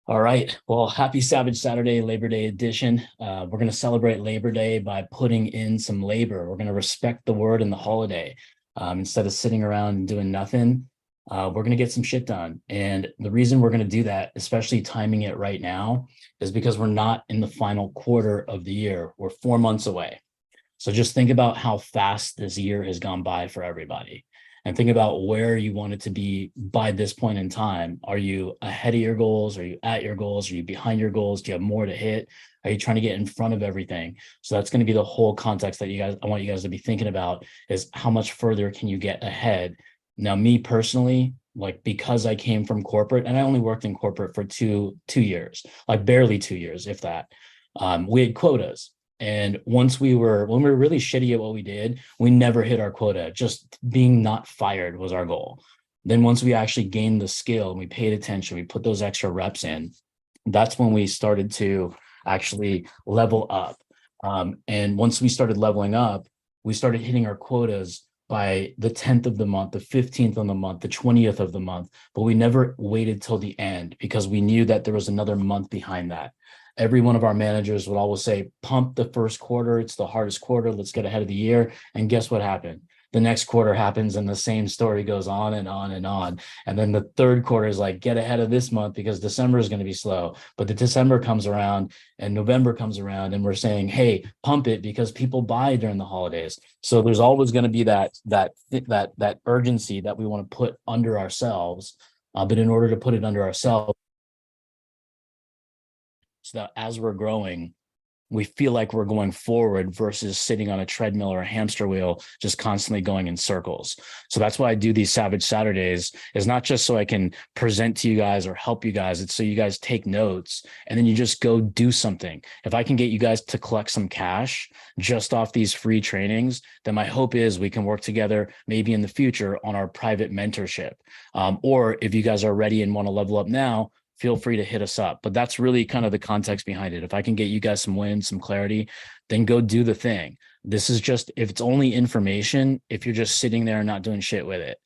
All right. Well, happy Savage Saturday, Labor Day edition. We're going to celebrate Labor Day by putting in some labor. We're going to respect the word and the holiday. Instead of sitting around and doing nothing, we're going to get some shit done. And the reason we're going to do that, especially timing it right now, is because we're not in the final quarter of the year. We're 4 months away. So just think about how fast this year has gone by for everybody. And think about where you want it to be by this point in time. Are you ahead of your goals? Are you at your goals? Are you behind your goals? Do you have more to hit? Are you trying to get in front of everything? So that's going to be the whole context that I want you guys to be thinking about is how much further can you get ahead? Now, me personally, like because I came from corporate and I only worked in corporate for two years, like barely 2 years, if that. We had quotas. And when we were really shitty at what we did, we never hit our quota. Just being not fired was our goal. Then once we actually gained the skill and we paid attention, we put those extra reps in, that's when we started to actually level up. And once we started leveling up, we started hitting our quotas by the 10th of the month, the 15th of the month, the 20th of the month, but we never waited till the end because we knew that there was another month behind that. Every one of our managers would always say, pump the first quarter. It's the hardest quarter. Let's get ahead of the year. And guess what happened? The next quarter happens and the same story goes on and on and on. And then the third quarter is like, get ahead of this month because December is going to be slow. But the December comes around and November comes around and we're saying, hey, pump it because people buy during the holidays. So there's always going to be that urgency that we want to put under ourselves. But in order to put it under ourselves, so that as we're growing, we feel like we're going forward versus sitting on a treadmill or a hamster wheel, just constantly going in circles. So that's why I do these Savage Saturdays, is not just so I can present to you guys or help you guys. It's so you guys take notes and then you just go do something. If I can get you guys to collect some cash just off these free trainings, then my hope is we can work together maybe in the future on our private mentorship. Or if you guys are ready and want to level up now, feel free to hit us up. But that's really kind of the context behind it. If I can get you guys some wins, some clarity, then go do the thing. This is just, if it's only information, if you're just sitting there and not doing shit with it,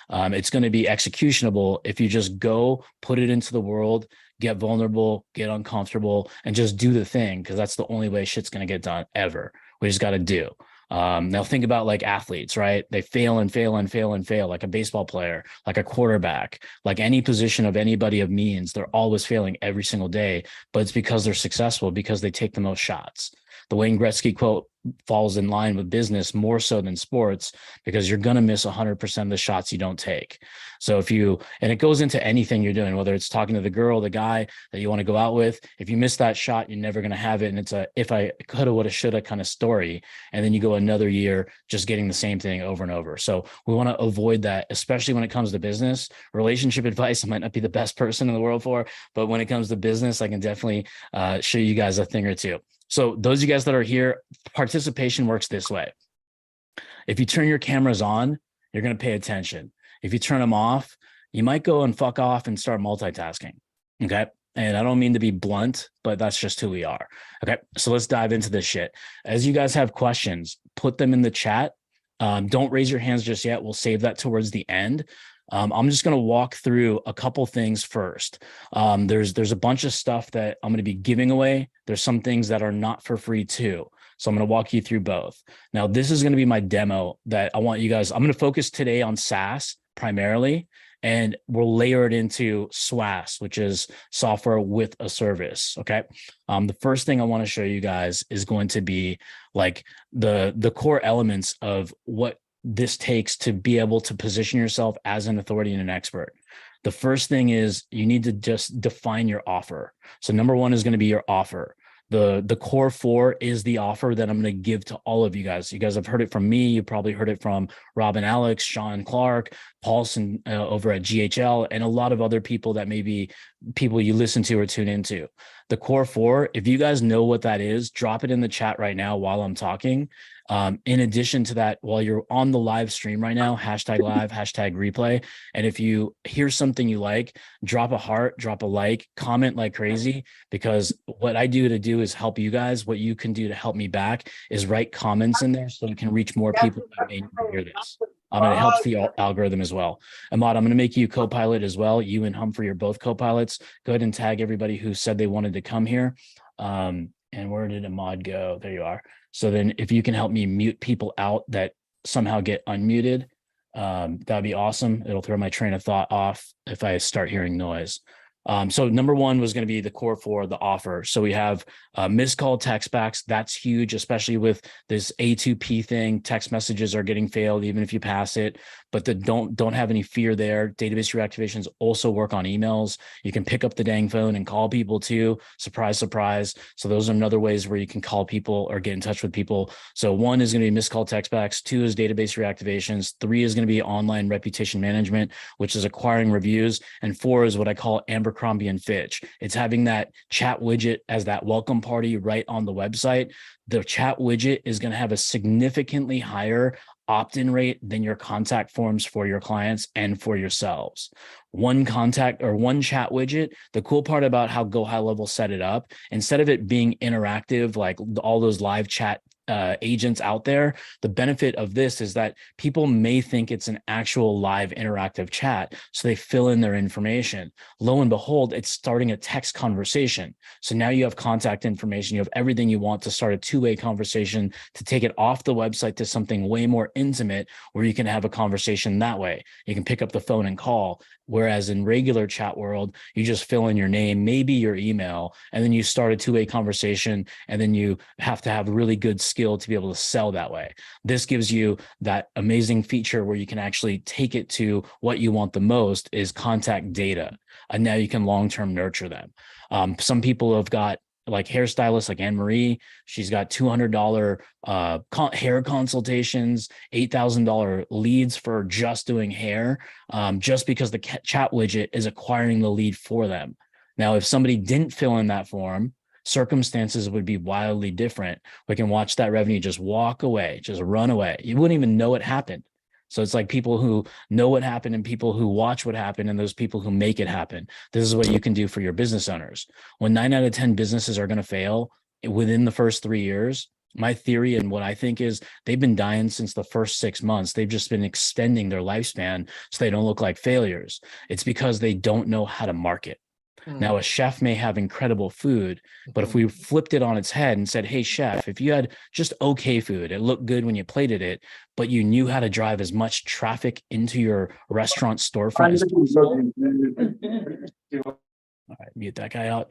it's going to be executionable if you just go put it into the world, get vulnerable, get uncomfortable, and just do the thing, because that's the only way shit's going to get done ever. We just got to do. Now think about like athletes, right? They fail and fail and fail and fail, like a baseball player, like a quarterback, like any position of anybody of means. They're always failing every single day, but it's because they're successful, because they take the most shots. The Wayne Gretzky quote falls in line with business more so than sports, because you're going to miss 100% of the shots you don't take. So and it goes into anything you're doing, whether it's talking to the girl, the guy that you want to go out with, if you miss that shot, you're never going to have it. And it's a, if I coulda, woulda, shoulda kind of story. And then you go another year just getting the same thing over and over. So we want to avoid that, especially when it comes to business. Relationship advice, I might not be the best person in the world for, but when it comes to business, I can definitely show you guys a thing or two. So those of you guys that are here, participation works this way. If you turn your cameras on, you're going to pay attention. If you turn them off, you might go and fuck off and start multitasking. Okay. And I don't mean to be blunt, but that's just who we are. Okay. So let's dive into this shit. As you guys have questions, put them in the chat. Don't raise your hands just yet. We'll save that towards the end. I'm just going to walk through a couple things first. There's a bunch of stuff that I'm going to be giving away. There's some things that are not for free too. So I'm going to walk you through both. Now, this is going to be my demo that I want you guys, I'm going to focus today on SaaS primarily, and we'll layer it into SWAS, which is software with a service. Okay. The first thing I want to show you guys is going to be like the core elements of what this takes to be able to position yourself as an authority and an expert. The first thing is you need to just define your offer. So number one is going to be your offer. The core four is the offer that I'm going to give to all of you guys. You guys have heard it from me. You probably heard it from Rob and Alex, Sean Clark, Paulson over at GHL, and a lot of other people that maybe people you listen to or tune into. The core four, if you guys know what that is, drop it in the chat right now while I'm talking. In addition to that, while you're on the live stream right now, hashtag live, hashtag replay. And if you hear something you like, drop a heart, drop a like, comment like crazy, because what I do is help you guys. What you can do to help me back is write comments in there so you can reach more people that may need to hear this. It helps the algorithm as well. Ahmad, I'm going to make you co-pilot as well. You and Humphrey are both co-pilots. Go ahead and tag everybody who said they wanted to come here. And where did Ahmad go? There you are. So then if you can help me mute people out that somehow get unmuted, that'd be awesome. It'll throw my train of thought off if I start hearing noise. So number one was going to be the core for the offer. So we have missed call text backs. That's huge, especially with this A2P thing. Text messages are getting failed even if you pass it, but don't have any fear there. Database reactivations also work on emails. You can pick up the dang phone and call people too. Surprise, surprise. So those are another ways where you can call people or get in touch with people. So one is going to be missed call text backs. Two is database reactivations. Three is going to be online reputation management, which is acquiring reviews. And four is what I call Abercrombie and Fitch. It's having that chat widget as that welcome party right on the website. The chat widget is going to have a significantly higher opt-in rate than your contact forms for your clients and for yourselves. One contact or one chat widget, the cool part about how Go High Level set it up, instead of it being interactive like all those live chat agents out there, the benefit of this is that people may think it's an actual live interactive chat, so they fill in their information. Lo and behold, it's starting a text conversation. So now you have contact information, you have everything you want to start a two-way conversation, to take it off the website to something way more intimate where you can have a conversation that way. You can pick up the phone and call. Whereas in regular chat world, you just fill in your name, maybe your email, and then you start a two-way conversation, and then you have to have really good skill to be able to sell that way. This gives you that amazing feature where you can actually take it to what you want the most is contact data. And now you can long-term nurture them. Some people have got like hairstylists like Anne-Marie, she's got $200 hair consultations, $8,000 leads for just doing hair, just because the chat widget is acquiring the lead for them. Now, if somebody didn't fill in that form, circumstances would be wildly different. We can watch that revenue just walk away, just run away. You wouldn't even know it happened. So it's like people who know what happened and people who watch what happened and those people who make it happen. This is what you can do for your business owners. When 9 out of 10 businesses are going to fail within the first 3 years, my theory and what I think is they've been dying since the first 6 months. They've just been extending their lifespan so they don't look like failures. It's because they don't know how to market. Now, a chef may have incredible food, but if we flipped it on its head and said, hey, chef, if you had just okay food, it looked good when you plated it, but you knew how to drive as much traffic into your restaurant storefront as possible. All right, mute that guy out.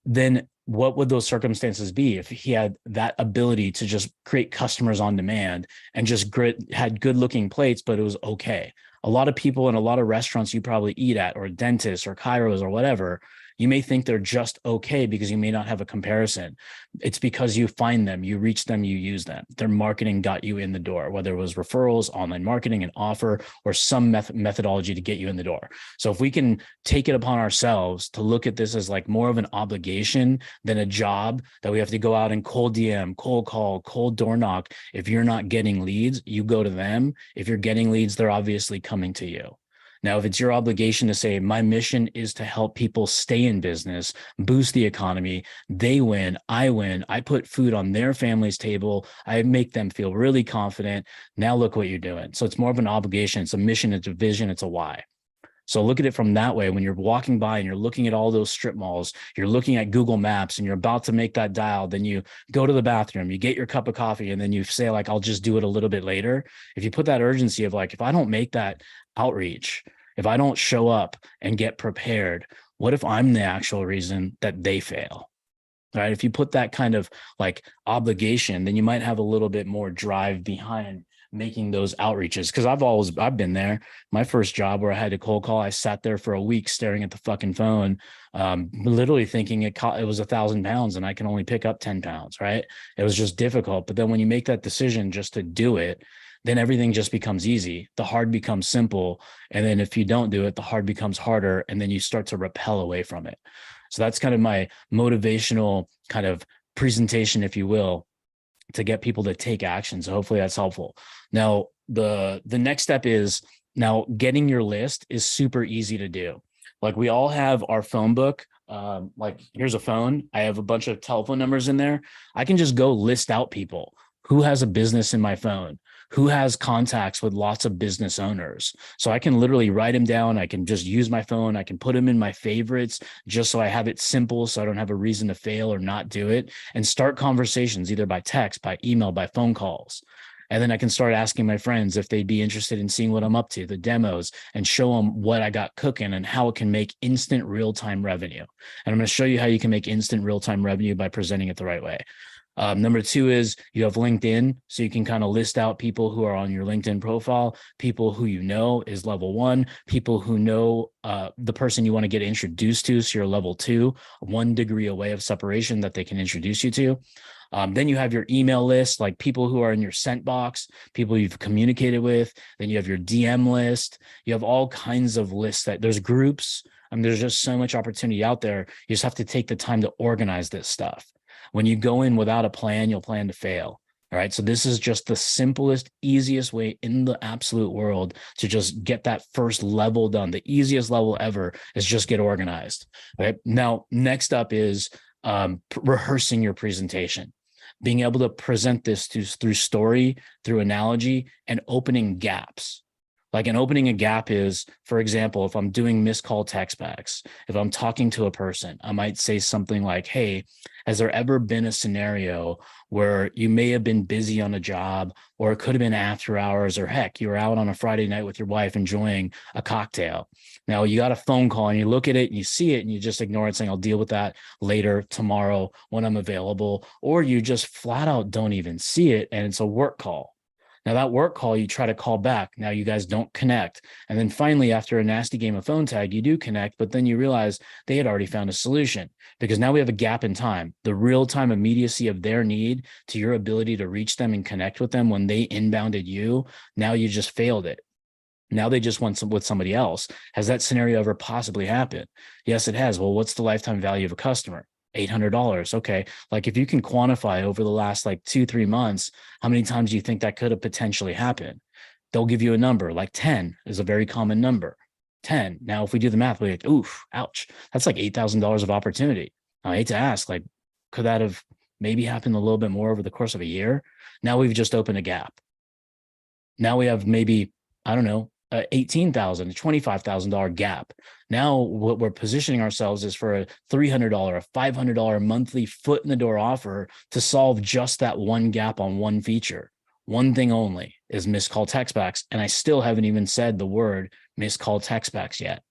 Then what would those circumstances be if he had that ability to just create customers on demand and just had good looking plates, but it was okay? A lot of people in a lot of restaurants you probably eat at, or dentists or chiros or whatever, you may think they're just okay because you may not have a comparison. It's because you find them, you reach them, you use them. Their marketing got you in the door, whether it was referrals, online marketing, an offer, or some methodology to get you in the door. So if we can take it upon ourselves to look at this as like more of an obligation than a job that we have to go out and cold DM, cold call, cold door knock. If you're not getting leads, you go to them. If you're getting leads, they're obviously coming to you. Now, if it's your obligation to say, my mission is to help people stay in business, boost the economy, they win, I put food on their family's table, I make them feel really confident. Now look what you're doing. So it's more of an obligation. It's a mission, it's a vision, it's a why. So look at it from that way. When you're walking by and you're looking at all those strip malls, you're looking at Google Maps and you're about to make that dial, then you go to the bathroom, you get your cup of coffee, and then you say like, I'll just do it a little bit later. If you put that urgency of like, if I don't make that outreach, if I don't show up and get prepared, what if I'm the actual reason that they fail? Right? If you put that kind of like obligation, then you might have a little bit more drive behind making those outreaches. Because I've been there. My first job where I had to cold call, I sat there for a week staring at the fucking phone, literally thinking it was 1,000 pounds and I can only pick up 10 pounds, right? It was just difficult. But then when you make that decision just to do it, then everything just becomes easy. The hard becomes simple. And then if you don't do it, the hard becomes harder. And then you start to repel away from it. So that's kind of my motivational kind of presentation, if you will, to get people to take action. So hopefully that's helpful. Now, the next step is, now getting your list is super easy to do. Like we all have our phone book. Like here's a phone. I have a bunch of telephone numbers in there. I can just go list out people. Who has a business in my phone? who has contacts with lots of business owners. So I can literally write them down. I can just use my phone. I can put them in my favorites just so I have it simple, so I don't have a reason to fail or not do it, and start conversations either by text, by email, by phone calls. And then I can start asking my friends if they'd be interested in seeing what I'm up to, the demos, and show them what I got cooking and how it can make instant real-time revenue. And I'm going to show you how you can make instant real-time revenue by presenting it the right way. Number two is you have LinkedIn. So you can kind of list out people who are on your LinkedIn profile, people who you know is level one, people who know the person you want to get introduced to. So you're level two, 1 degree away of separation that they can introduce you to. Then you have your email list, like people who are in your sent box, people you've communicated with. Then you have your DM list. You have all kinds of lists that there's groups. I mean, there's just so much opportunity out there. You just have to take the time to organize this stuff. When you go in without a plan, you'll plan to fail. All right. So this is just the simplest, easiest way in the absolute world to just get that first level done. The easiest level ever is just get organized. Okay. Now, next up is rehearsing your presentation, being able to present this through story, through analogy, and opening gaps. Like an opening a gap is, for example, if I'm doing missed call text backs, if I'm talking to a person, I might say something like, hey, has there ever been a scenario where you may have been busy on a job, or it could have been after hours, or heck, you were out on a Friday night with your wife enjoying a cocktail. Now you got a phone call and you look at it and you see it and you just ignore it, saying, I'll deal with that later, tomorrow, when I'm available, or you just flat out don't even see it and it's a work call. Now that work call, you try to call back. Now you guys don't connect. And then finally, after a nasty game of phone tag, you do connect, but then you realize they had already found a solution, because now we have a gap in time, the real-time immediacy of their need to your ability to reach them and connect with them when they inbounded you. Now you just failed it. Now they just want some with somebody else. Has that scenario ever possibly happened? Yes, it has. Well, what's the lifetime value of a customer? $800. Okay. Like if you can quantify over the last like 2-3 months, how many times do you think that could have potentially happened? They'll give you a number like 10 is a very common number. 10. Now, if we do the math, we're like, oof, ouch. That's like $8,000 of opportunity. I hate to ask, like, could that have maybe happened a little bit more over the course of a year? Now we've just opened a gap. Now we have maybe, I don't know, $18,000, $25,000 gap. Now what we're positioning ourselves is for a $300, a $500 monthly foot in the door offer to solve just that one gap on one feature. One thing only is missed call text backs. And I still haven't even said the word missed call text backs yet.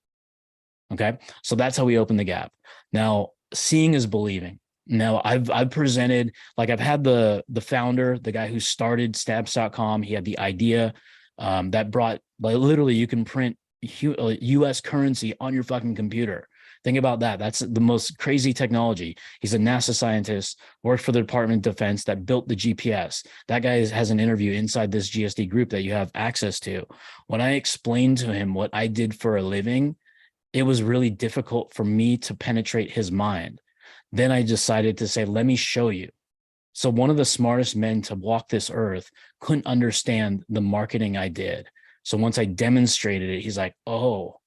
Okay. So that's how we open the gap. Now, seeing is believing. Now I've presented, like I've had the founder, the guy who started stamps.com. He had the idea that brought, like, literally you can print US currency on your fucking computer. Think about that. That's the most crazy technology. He's a NASA scientist, worked for the Department of Defense, that built the GPS. That guy has an interview inside this GSD group that you have access to. When I explained to him what I did for a living, it was really difficult for me to penetrate his mind. Then I decided to say, let me show you. So one of the smartest men to walk this earth couldn't understand the marketing I did. So once I demonstrated it, he's like, oh,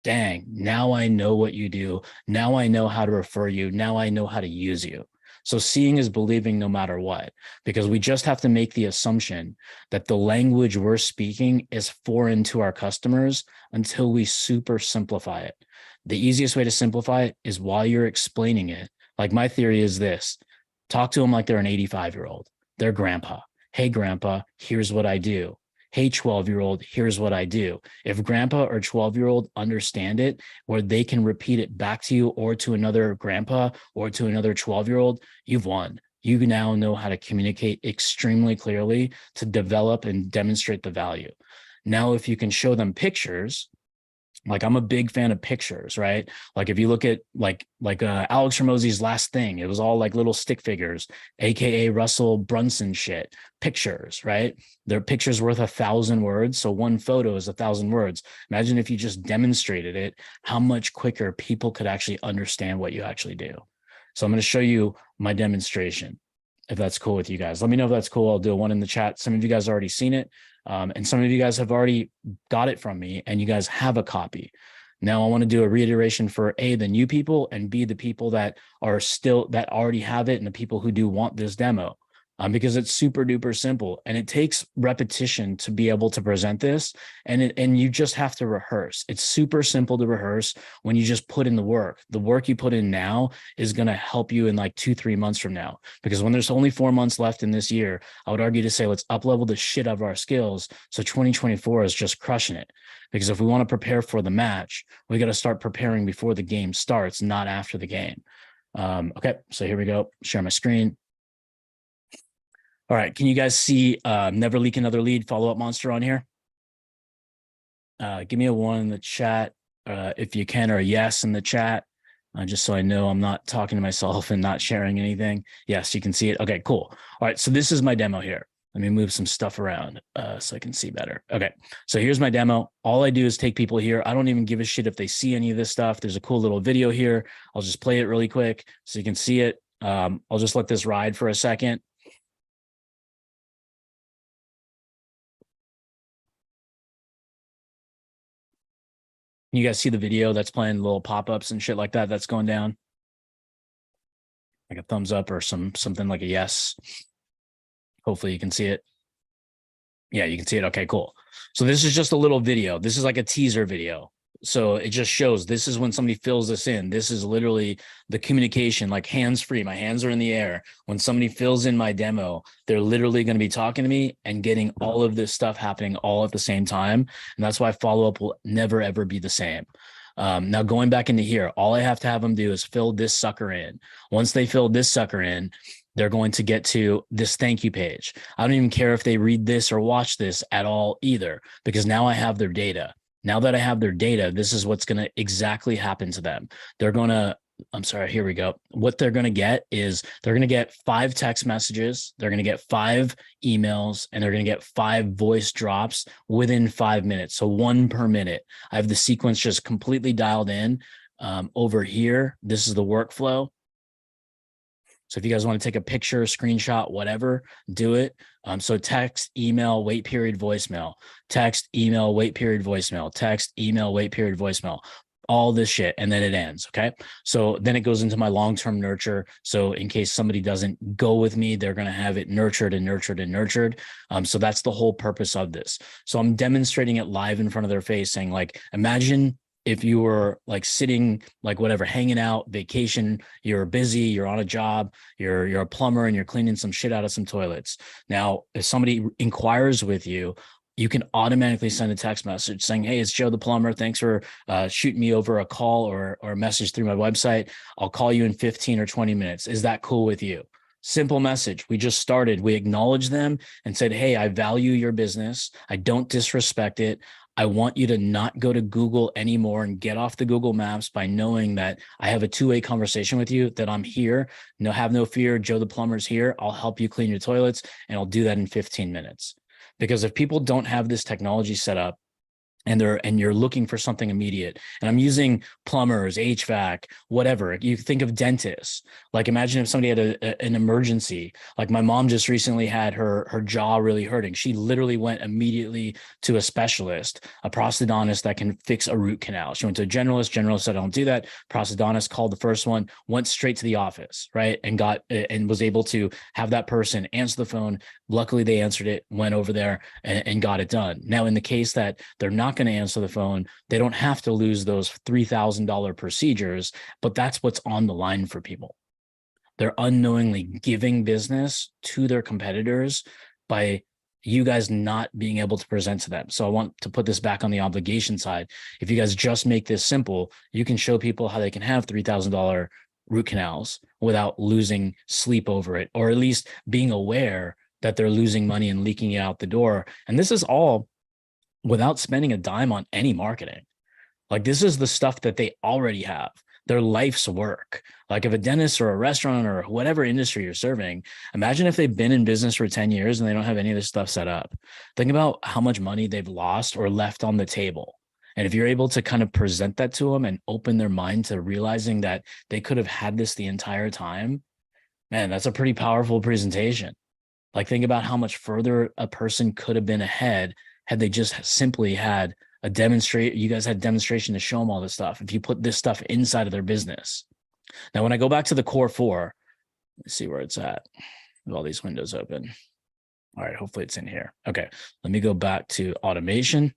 dang, now I know what you do. Now I know how to refer you. Now I know how to use you. So seeing is believing no matter what, because we just have to make the assumption that the language we're speaking is foreign to our customers until we super simplify it. The easiest way to simplify it is while you're explaining it. Like my theory is this: talk to them like they're an 85-year-old, their grandpa. Hey, grandpa, here's what I do. Hey, 12-year-old, here's what I do. If grandpa or 12-year-old understand it, where they can repeat it back to you or to another grandpa or to another 12-year-old, you've won. You now know how to communicate extremely clearly to develop and demonstrate the value. Now, if you can show them pictures, like I'm a big fan of pictures, right? Like if you look at like Alex Hormozy's Last Thing, it was all like little stick figures, AKA Russell Brunson shit, pictures, right? Their pictures worth 1,000 words. So one photo is 1,000 words. Imagine if you just demonstrated it, how much quicker people could actually understand what you actually do. So I'm going to show you my demonstration, if that's cool with you guys. Let me know if that's cool. I'll do one in the chat. Some of you guys have already seen it. And some of you guys have already got it from me and you guys have a copy. Now I want to do a reiteration for A, the new people, and B, the people that are still, that already have it, and the people who do want this demo. because it's super duper simple and it takes repetition to be able to present this. And you just have to rehearse. It's super simple to rehearse when you just put in the work. The work you put in now is going to help you in like 2-3 months from now, because when there's only 4 months left in this year, I would argue to say, let's up level the shit out of our skills. So 2024 is just crushing it. Because if we want to prepare for the match, we got to start preparing before the game starts, not after the game. Okay, so here we go. Share my screen. All right, can you guys see never leak another lead follow-up monster on here? Give me a 1 in the chat if you can, or a yes in the chat, just so I know I'm not talking to myself and not sharing anything. Yes, you can see it. Okay, cool. All right, so this is my demo here. Let me move some stuff around so I can see better. Okay, so here's my demo. All I do is take people here. I don't even give a shit if they see any of this stuff. There's a cool little video here. I'll just play it really quick so you can see it. I'll just let this ride for a second. You guys see the video that's playing little pop-ups and shit like that that's going down? Like a thumbs up or something like a yes. Hopefully you can see it. Yeah, you can see it. Okay, cool. So this is just a little video. This is like a teaser video. So it just shows this is when somebody fills this in. This is literally the communication, like hands-free. My hands are in the air. When somebody fills in my demo, they're literally going to be talking to me and getting all of this stuff happening all at the same time. And that's why follow-up will never, ever be the same. Now going back into here, all I have to have them do is fill this sucker in. Once they fill this sucker in, they're going to get to this thank you page. I don't even care if they read this or watch this at all either, because now I have their data. Now that I have their data, this is what's going to exactly happen to them. They're going to, I'm sorry, here we go. What they're going to get is they're going to get 5 text messages. They're going to get 5 emails, and they're going to get 5 voice drops within 5 minutes. So 1 per minute. I have the sequence just completely dialed in. Over here, this is the workflow. So if you guys want to take a picture, screenshot, whatever, do it. So text, email, wait period, voicemail, text, email, wait period, voicemail, text, email, wait period, voicemail, all this shit. And then it ends. Okay. So then it goes into my long-term nurture. So in case somebody doesn't go with me, they're going to have it nurtured and nurtured and nurtured. So that's the whole purpose of this. So I'm demonstrating it live in front of their face, saying like, imagine if you were like sitting, like whatever, hanging out, vacation, you're busy, you're on a job, you're a plumber and you're cleaning some shit out of some toilets. Now, if somebody inquires with you, you can automatically send a text message saying, hey, it's Joe the plumber. Thanks for shooting me over a call or a message through my website. I'll call you in 15 or 20 minutes. Is that cool with you? Simple message. We just started. We acknowledged them and said, hey, I value your business. I don't disrespect it. I want you to not go to Google anymore and get off the Google Maps by knowing that I have a 2-way conversation with you, that I'm here. No, have no fear. Joe the plumber's here. I'll help you clean your toilets, and I'll do that in 15 minutes. Because if people don't have this technology set up, and you're looking for something immediate, and I'm using plumbers, HVAC, whatever. You think of dentists. Like imagine if somebody had an emergency. Like my mom just recently had her jaw really hurting. She literally went immediately to a specialist, a prosthodontist that can fix a root canal. She went to a generalist. Generalist said, I don't do that. Prosthodontist called the first one, went straight to the office, right? And was able to have that person answer the phone. Luckily they answered it, went over there and got it done. Now, in the case that they're not going to answer the phone, they don't have to lose those $3,000 procedures, but that's what's on the line for people. They're unknowingly giving business to their competitors by you guys not being able to present to them. So I want to put this back on the obligation side. If you guys just make this simple, you can show people how they can have $3,000 root canals without losing sleep over it, or at least being aware that they're losing money and leaking it out the door. And this is all without spending a dime on any marketing. Like this is the stuff that they already have, their life's work. Like if a dentist or a restaurant or whatever industry you're serving, imagine if they've been in business for 10 years and they don't have any of this stuff set up. Think about how much money they've lost or left on the table. And if you're able to kind of present that to them and open their mind to realizing that they could have had this the entire time, man, that's a pretty powerful presentation. Like think about how much further a person could have been ahead had they just simply had a demonstration. You guys had a demonstration to show them all this stuff. If you put this stuff inside of their business. Now, when I go back to the core 4, let's see where it's at. with all these windows open. All right, hopefully it's in here. Okay, let me go back to automation.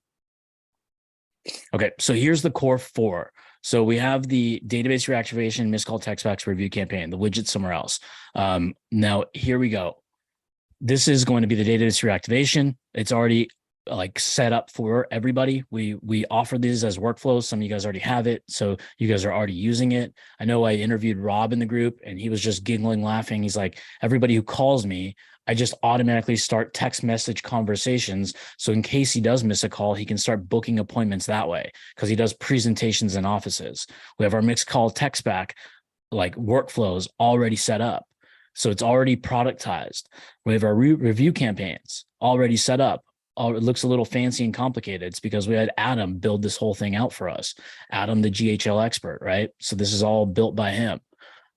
Okay, so here's the core 4. So we have the database reactivation, missed call text backs, review campaign, the widget somewhere else. Now here we go. This is going to be the database reactivation. It's already like set up for everybody. We offer these as workflows. Some of you guys already have it, so you guys are already using it. I know I interviewed Rob in the group and he was just giggling, laughing. He's like, everybody who calls me, I just automatically start text message conversations. So in case he does miss a call, he can start booking appointments that way because he does presentations in offices. We have our mixed call text back like workflows already set up. So it's already productized. We have our review campaigns already set up. It looks a little fancy and complicated. It's because we had Adam build this whole thing out for us. Adam, the GHL expert, right? So this is all built by him.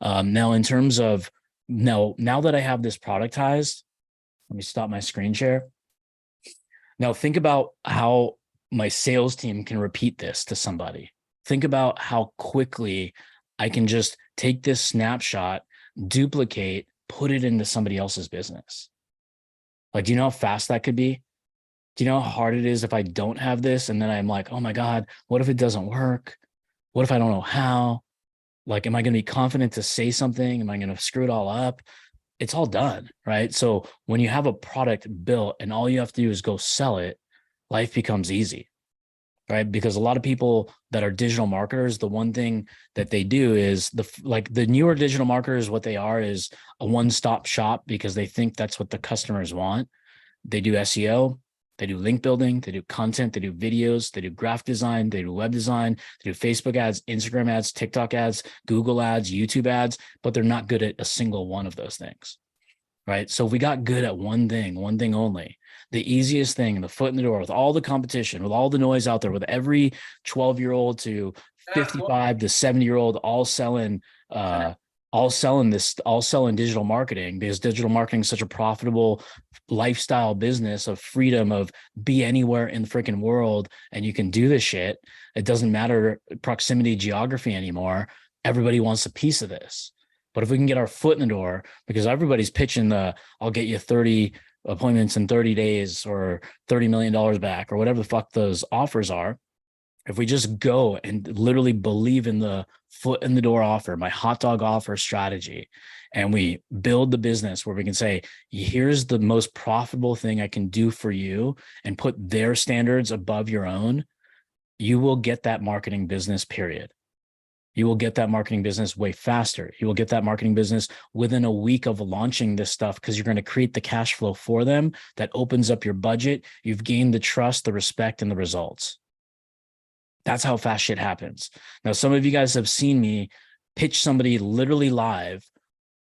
Now, in terms of now that I have this productized, let me stop my screen share. Now think about how my sales team can repeat this to somebody. Think about how quickly I can just take this snapshot, duplicate, put it into somebody else's business. Like, do you know how fast that could be? Do you know how hard it is if I don't have this? And then I'm like, oh my God, what if it doesn't work? What if I don't know how? Like, am I going to be confident to say something? Am I going to screw it all up? It's all done, right? So when you have a product built and all you have to do is go sell it, life becomes easy, right? Because a lot of people that are digital marketers, the one thing that they do is the newer digital marketers, what they are is a one-stop shop because they think that's what the customers want. They do SEO, they do link building, they do content, they do videos, they do graphic design, they do web design, they do Facebook ads, Instagram ads, TikTok ads, Google ads, YouTube ads, but they're not good at a single one of those things, right? So if we got good at one thing only, the easiest thing, the foot in the door with all the competition, with all the noise out there, with every 12-year-old to 55 to 70-year-old all selling digital marketing, because digital marketing is such a profitable lifestyle business of freedom, of be anywhere in the freaking world and you can do this shit. It doesn't matter proximity, geography anymore. Everybody wants a piece of this. But if we can get our foot in the door, because everybody's pitching I'll get you 30 appointments in 30 days or $30 million back or whatever the fuck those offers are. If we just go and literally believe in the foot in the door offer, my hot dog offer strategy, and we build the business where we can say, here's the most profitable thing I can do for you and put their standards above your own, you will get that marketing business, period. You will get that marketing business way faster. You will get that marketing business within a week of launching this stuff because you're going to create the cash flow for them that opens up your budget. You've gained the trust, the respect, and the results. That's how fast shit happens. Now, some of you guys have seen me pitch somebody literally live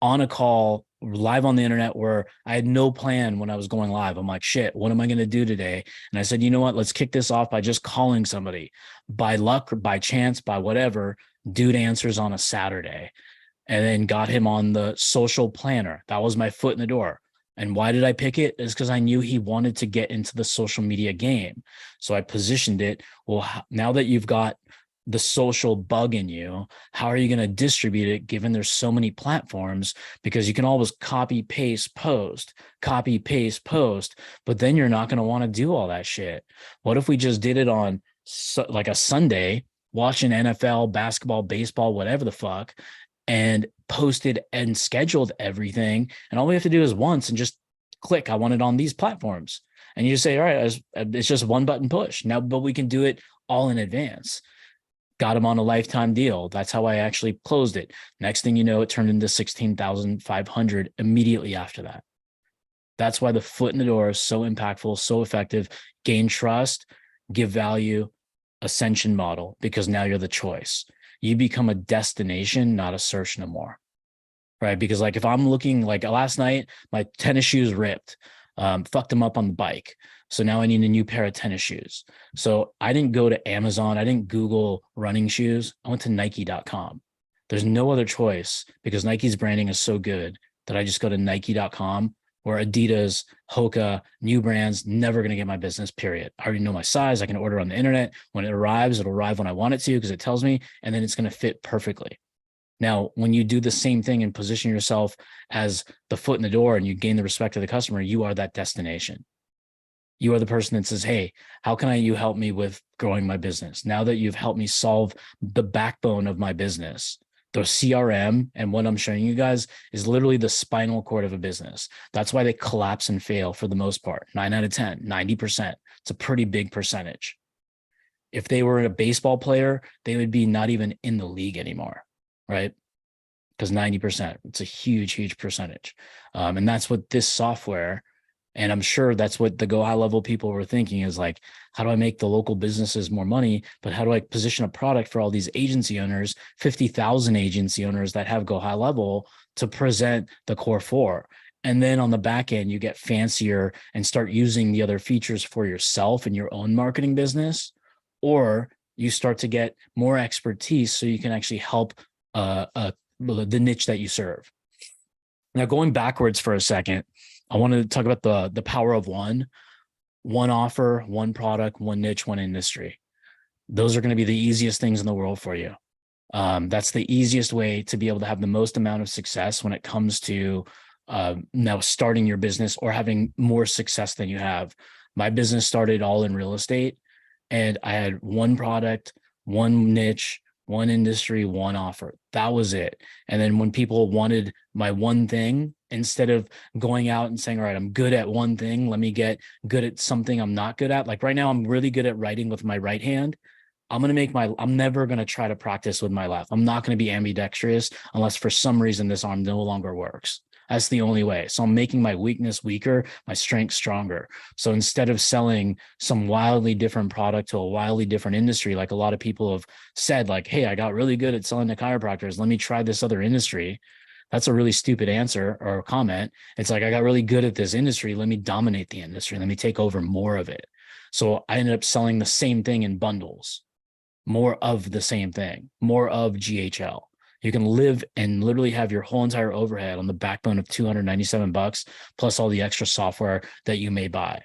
on a call, live on the internet, where I had no plan when I was going live. I'm like, shit, what am I going to do today? And I said, you know what? Let's kick this off by just calling somebody. By luck or by chance, by whatever, dude answers on a Saturday, and then got him on the social planner. That was my foot in the door. And why did I pick it? It's because I knew he wanted to get into the social media game. So I positioned it. Well, now that you've got the social bug in you, how are you going to distribute it given there's so many platforms? Because you can always copy, paste, post, but then you're not going to want to do all that shit. What if we just did it on like a Sunday, watching NFL, basketball, baseball, whatever the fuck, and posted and scheduled everything. And all we have to do is once and just click, I want it on these platforms. And you just say, all right, it's just one button push now, but we can do it all in advance. Got him on a lifetime deal. That's how I actually closed it. Next thing you know, it turned into 16,500 immediately after that. That's why the foot in the door is so impactful, so effective. Gain trust, give value, ascension model, because now you're the choice. You become a destination, not a search no more, right? Because like if I'm looking, like last night, my tennis shoes ripped, fucked them up on the bike. So now I need a new pair of tennis shoes. So I didn't go to Amazon. I didn't Google running shoes. I went to Nike.com. There's no other choice because Nike's branding is so good that I just go to Nike.com, or Adidas, Hoka, new brands, never going to get my business, period. I already know my size. I can order on the internet. When it arrives, it'll arrive when I want it to because it tells me, and then it's going to fit perfectly. Now, when you do the same thing and position yourself as the foot in the door and you gain the respect of the customer, you are that destination. You are the person that says, hey, how can you help me with growing my business? Now that you've helped me solve the backbone of my business, the CRM and what I'm showing you guys is literally the spinal cord of a business. That's why they collapse and fail for the most part. 9 out of 10, 90%. It's a pretty big percentage. If they were a baseball player, they would be not even in the league anymore, right? Because 90%, it's a huge, huge percentage. And that's what this software, and I'm sure that's what the Go High Level people were thinking is like, how do I make the local businesses more money? But how do I position a product for all these agency owners, 50,000 agency owners that have Go High Level to present the core four? And then on the back end, you get fancier and start using the other features for yourself and your own marketing business, or you start to get more expertise so you can actually help the niche that you serve. Now, going backwards for a second, I want to talk about the power of one offer, one product, one niche, one industry. Those are going to be the easiest things in the world for you. That's the easiest way to be able to have the most amount of success when it comes to now starting your business or having more success than you have. My business started all in real estate, and I had one product, one niche, one industry, one offer. That was it. And then when people wanted my one thing, instead of going out and saying, all right, I'm good at one thing, let me get good at something I'm not good at. Like right now, I'm really good at writing with my right hand. I'm never going to try to practice with my left. I'm not going to be ambidextrous unless for some reason this arm no longer works. That's the only way. So I'm making my weakness weaker, my strength stronger. So instead of selling some wildly different product to a wildly different industry, like a lot of people have said, like, hey, I got really good at selling to chiropractors, let me try this other industry. That's a really stupid answer or comment. It's like, I got really good at this industry, let me dominate the industry, let me take over more of it. So I ended up selling the same thing in bundles, more of the same thing, more of GHL. You can live and literally have your whole entire overhead on the backbone of $297 plus all the extra software that you may buy,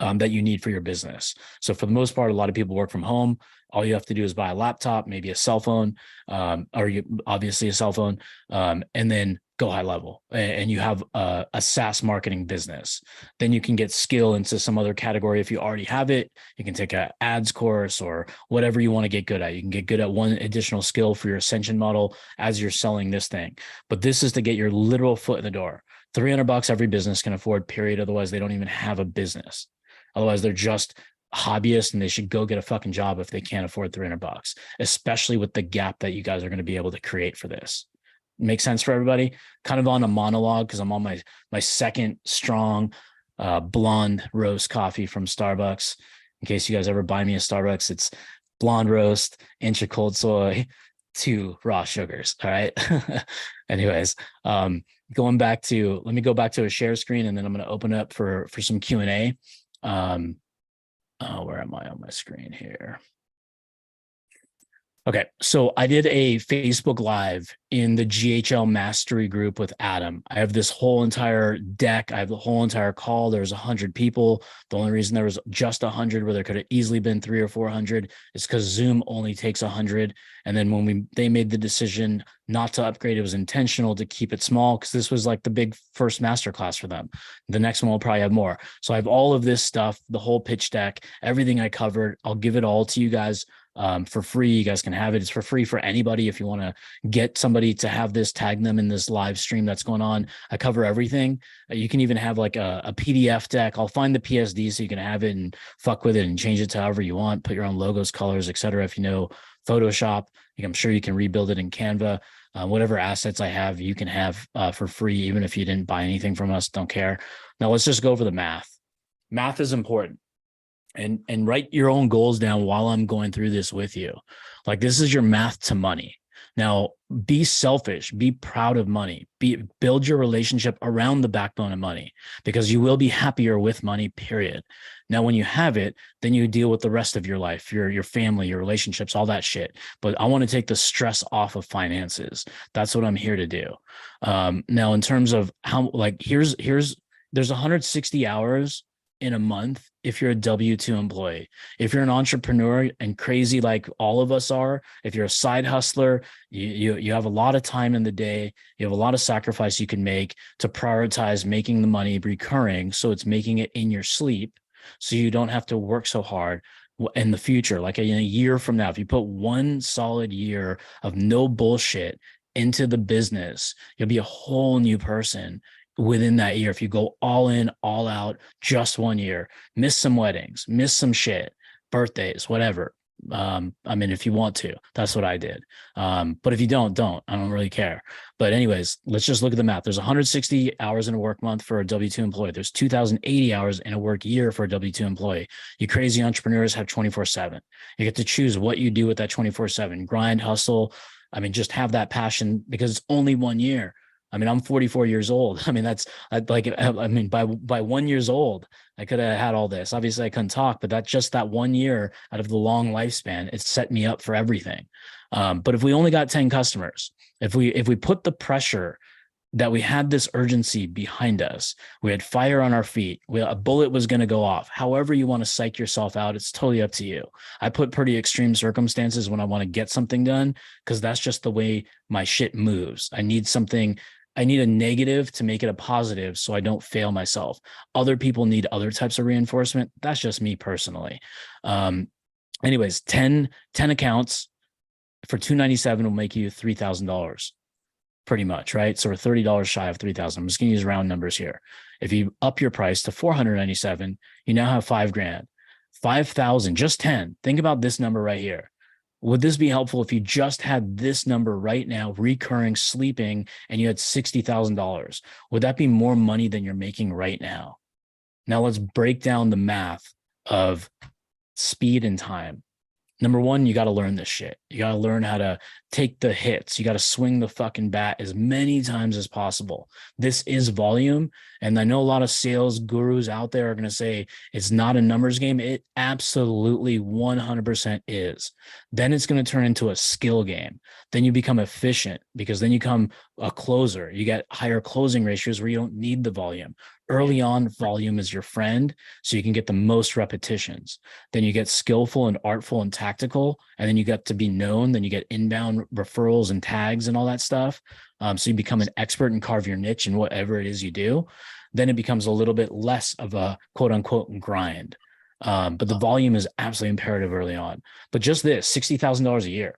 that you need for your business. So for the most part, a lot of people work from home. All you have to do is buy a laptop, maybe a cell phone, obviously a cell phone, and then Go High Level, and you have a SaaS marketing business. Then you can get skill into some other category. If you already have it, you can take an ads course or whatever you want to get good at. You can get good at one additional skill for your ascension model as you're selling this thing. But this is to get your literal foot in the door. $300 every business can afford, period. Otherwise, they don't even have a business. Otherwise, they're just hobbyists, and they should go get a fucking job if they can't afford $300, especially with the gap that you guys are going to be able to create for this. Make sense for everybody? Kind of on a monologue because I'm on my second strong blonde roast coffee from Starbucks. In case you guys ever buy me a Starbucks, it's blonde roast, inch of cold soy, 2 raw sugars. All right. Anyways, let me go back to a share screen, and then I'm going to open up for some Q&A. Where am I on my screen here? Okay, so I did a Facebook Live in the GHL Mastery group with Adam. I have this whole entire deck. I have the whole entire call. There's 100 people. The only reason there was just 100 where there could have easily been 300 or 400 is because Zoom only takes 100. And then when they made the decision not to upgrade, it was intentional to keep it small because this was like the big first masterclass for them. The next one will probably have more. So I have all of this stuff, the whole pitch deck, everything I covered. I'll give it all to you guys for free. You guys can have it. It's for free for anybody. If you want to get somebody to have this, tag them in this live stream that's going on. I cover everything. You can even have like a PDF deck. I'll find the PSD so you can have it and fuck with it and change it to however you want. Put your own logos, colors, etc. If you know Photoshop, I'm sure you can rebuild it in Canva. Whatever assets I have, you can have for free, even if you didn't buy anything from us. Don't care. Now let's just go over the math. Math is important. And write your own goals down while I'm going through this with you. Like, this is your math to money. Now, be selfish, be proud of money, build your relationship around the backbone of money, because you will be happier with money, period. Now, when you have it, then you deal with the rest of your life, your family, your relationships, all that shit. But I want to take the stress off of finances. That's what I'm here to do. Now, in terms of how, like, there's 160 hours in a month if you're a W-2 employee. If you're an entrepreneur and crazy like all of us are, if you're a side hustler, you have a lot of time in the day, you have a lot of sacrifice you can make to prioritize making the money recurring, so it's making it in your sleep, so you don't have to work so hard in the future. Like in a year from now, if you put one solid year of no bullshit into the business, you'll be a whole new person within that year. If you go all in, all out, just 1 year, miss some weddings, miss some shit, birthdays, whatever. I mean, if you want to, that's what I did. But if you don't, I don't really care. But anyways, let's just look at the math. There's 160 hours in a work month for a W-2 employee. There's 2,080 hours in a work year for a W-2 employee. You crazy entrepreneurs have 24/7. You get to choose what you do with that 24/7, grind, hustle. I mean, just have that passion, because it's only 1 year. I mean, I'm 44 years old. I mean, that's like, I mean, by 1 year old, I could have had all this. Obviously, I couldn't talk, but that's just that 1 year out of the long lifespan. It set me up for everything. But if we only got 10 customers, if we put the pressure that we had, this urgency behind us, we had fire on our feet, a bullet was going to go off. However you want to psych yourself out, it's totally up to you. I put pretty extreme circumstances when I want to get something done, because that's just the way my shit moves. I need a negative to make it a positive, so I don't fail myself. Other people need other types of reinforcement. That's just me personally. Anyways, 10 accounts for $297 will make you $3,000. Pretty much, right? So we're $30 shy of 3,000. I'm just gonna use round numbers here. If you up your price to $497, you now have $5,000. 5,000, just 10. Think about this number right here. Would this be helpful if you just had this number right now, recurring, sleeping, and you had $60,000? Would that be more money than you're making right now? Now let's break down the math of speed and time. Number one, you got to learn this shit. You got to learn how to take the hits. You got to swing the fucking bat as many times as possible. This is volume. And I know a lot of sales gurus out there are going to say it's not a numbers game. It absolutely 100% is. Then it's going to turn into a skill game. Then you become efficient, because then you become a closer. You get higher closing ratios where you don't need the volume. Early on, volume is your friend, so you can get the most repetitions. Then you get skillful and artful and tactical, and then you get to be known. Then you get inbound referrals and tags and all that stuff. So you become an expert and carve your niche in whatever it is you do. Then it becomes a little bit less of a quote unquote grind. But the volume is absolutely imperative early on. But just this, $60,000 a year.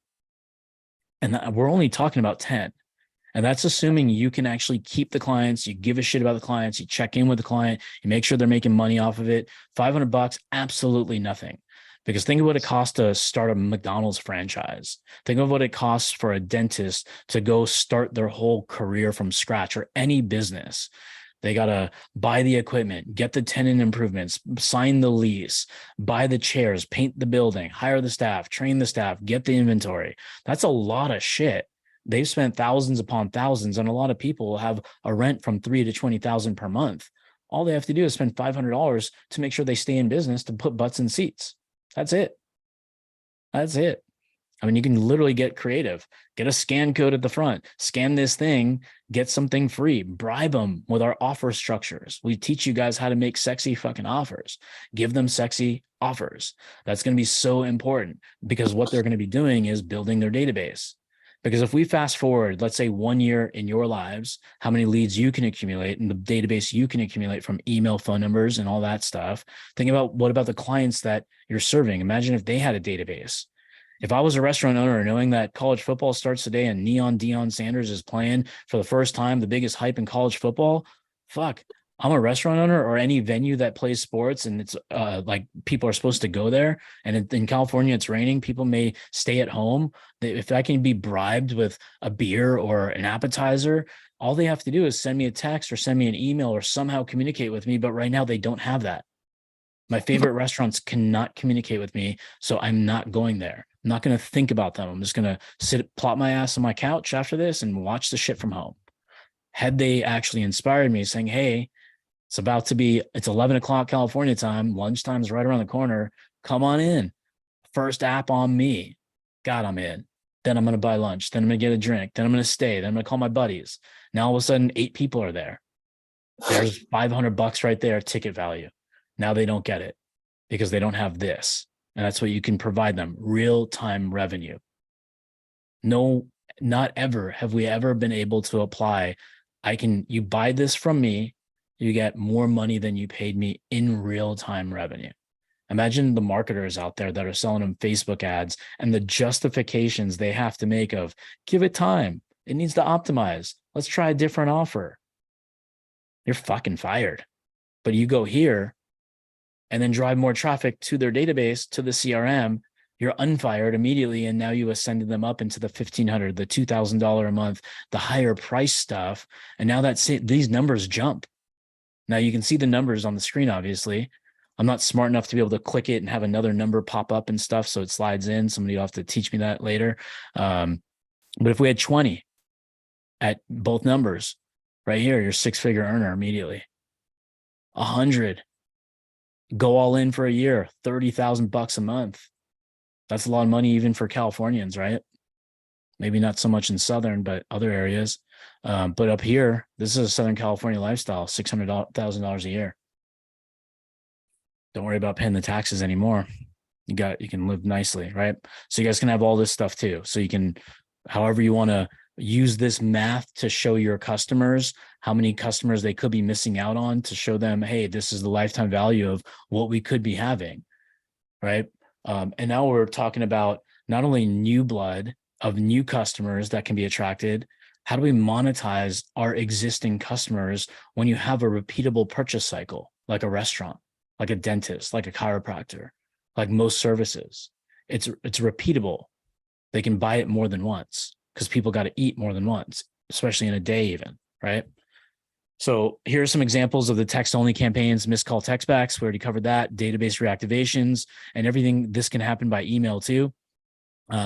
And we're only talking about 10. And that's assuming you can actually keep the clients, you give a shit about the clients, you check in with the client, you make sure they're making money off of it. $500, absolutely nothing. Because think of what it costs to start a McDonald's franchise. Think of what it costs for a dentist to go start their whole career from scratch, or any business. They got to buy the equipment, get the tenant improvements, sign the lease, buy the chairs, paint the building, hire the staff, train the staff, get the inventory. That's a lot of shit. They've spent thousands upon thousands, and a lot of people have a rent from $3,000 to $20,000 per month. All they have to do is spend $500 to make sure they stay in business, to put butts in seats. That's it. That's it. I mean, you can literally get creative. Get a scan code at the front. Scan this thing. Get something free. Bribe them with our offer structures. We teach you guys how to make sexy fucking offers. Give them sexy offers. That's going to be so important, because what they're going to be doing is building their database. Because if we fast forward, let's say 1 year in your lives, how many leads you can accumulate and the database you can accumulate from email, phone numbers, and all that stuff. Think about, what about the clients that you're serving? Imagine if they had a database. If I was a restaurant owner, knowing that college football starts today and Neon Deion Sanders is playing for the first time, the biggest hype in college football, fuck, I'm a restaurant owner, or any venue that plays sports, and it's like people are supposed to go there. And in California, it's raining. People may stay at home. If I can be bribed with a beer or an appetizer, all they have to do is send me a text or send me an email or somehow communicate with me. But right now, they don't have that. My favorite restaurants cannot communicate with me, so I'm not going there. I'm not going to think about them. I'm just going to plop my ass on my couch after this and watch the shit from home. Had they actually inspired me, saying, hey, it's 11 o'clock California time. Lunchtime's right around the corner. Come on in. First app on me. God, I'm in. Then I'm going to buy lunch. Then I'm going to get a drink. Then I'm going to stay. Then I'm going to call my buddies. Now all of a sudden, 8 people are there. There's $500 right there, ticket value. Now they don't get it because they don't have this. And that's what you can provide them, real-time revenue. No, not ever have we ever been able to apply, you buy this from me, you get more money than you paid me in real-time revenue. Imagine the marketers out there that are selling them Facebook ads and the justifications they have to make of, give it time. It needs to optimize. Let's try a different offer. You're fucking fired. But you go here and then drive more traffic to their database, to the CRM, you're unfired immediately. And now you ascended them up into the $1,500, the $2,000 a month, the higher price stuff. And now these numbers jump. Now you can see the numbers on the screen, obviously. I'm not smart enough to be able to click it and have another number pop up and stuff, so it slides in. Somebody will have to teach me that later. But if we had 20 at both numbers, right here, you're six-figure earner immediately. 100, go all in for a year, $30,000 a month. That's a lot of money even for Californians, right? Maybe not so much in Southern, but other areas. But up here, this is a Southern California lifestyle, $600,000 a year. Don't worry about paying the taxes anymore. You can live nicely, right? So you guys can have all this stuff too. So you can, however you want to use this math to show your customers how many customers they could be missing out on, to show them, hey, this is the lifetime value of what we could be having, right? And now we're talking about not only new blood of new customers that can be attracted. How do we monetize our existing customers when you have a repeatable purchase cycle, like a restaurant, like a dentist, like a chiropractor, like most services? It's repeatable. They can buy it more than once because people got to eat more than once, especially in a day even, right? So here are some examples of the text-only campaigns, missed call text backs. We already covered that, database reactivations, and everything. This can happen by email too.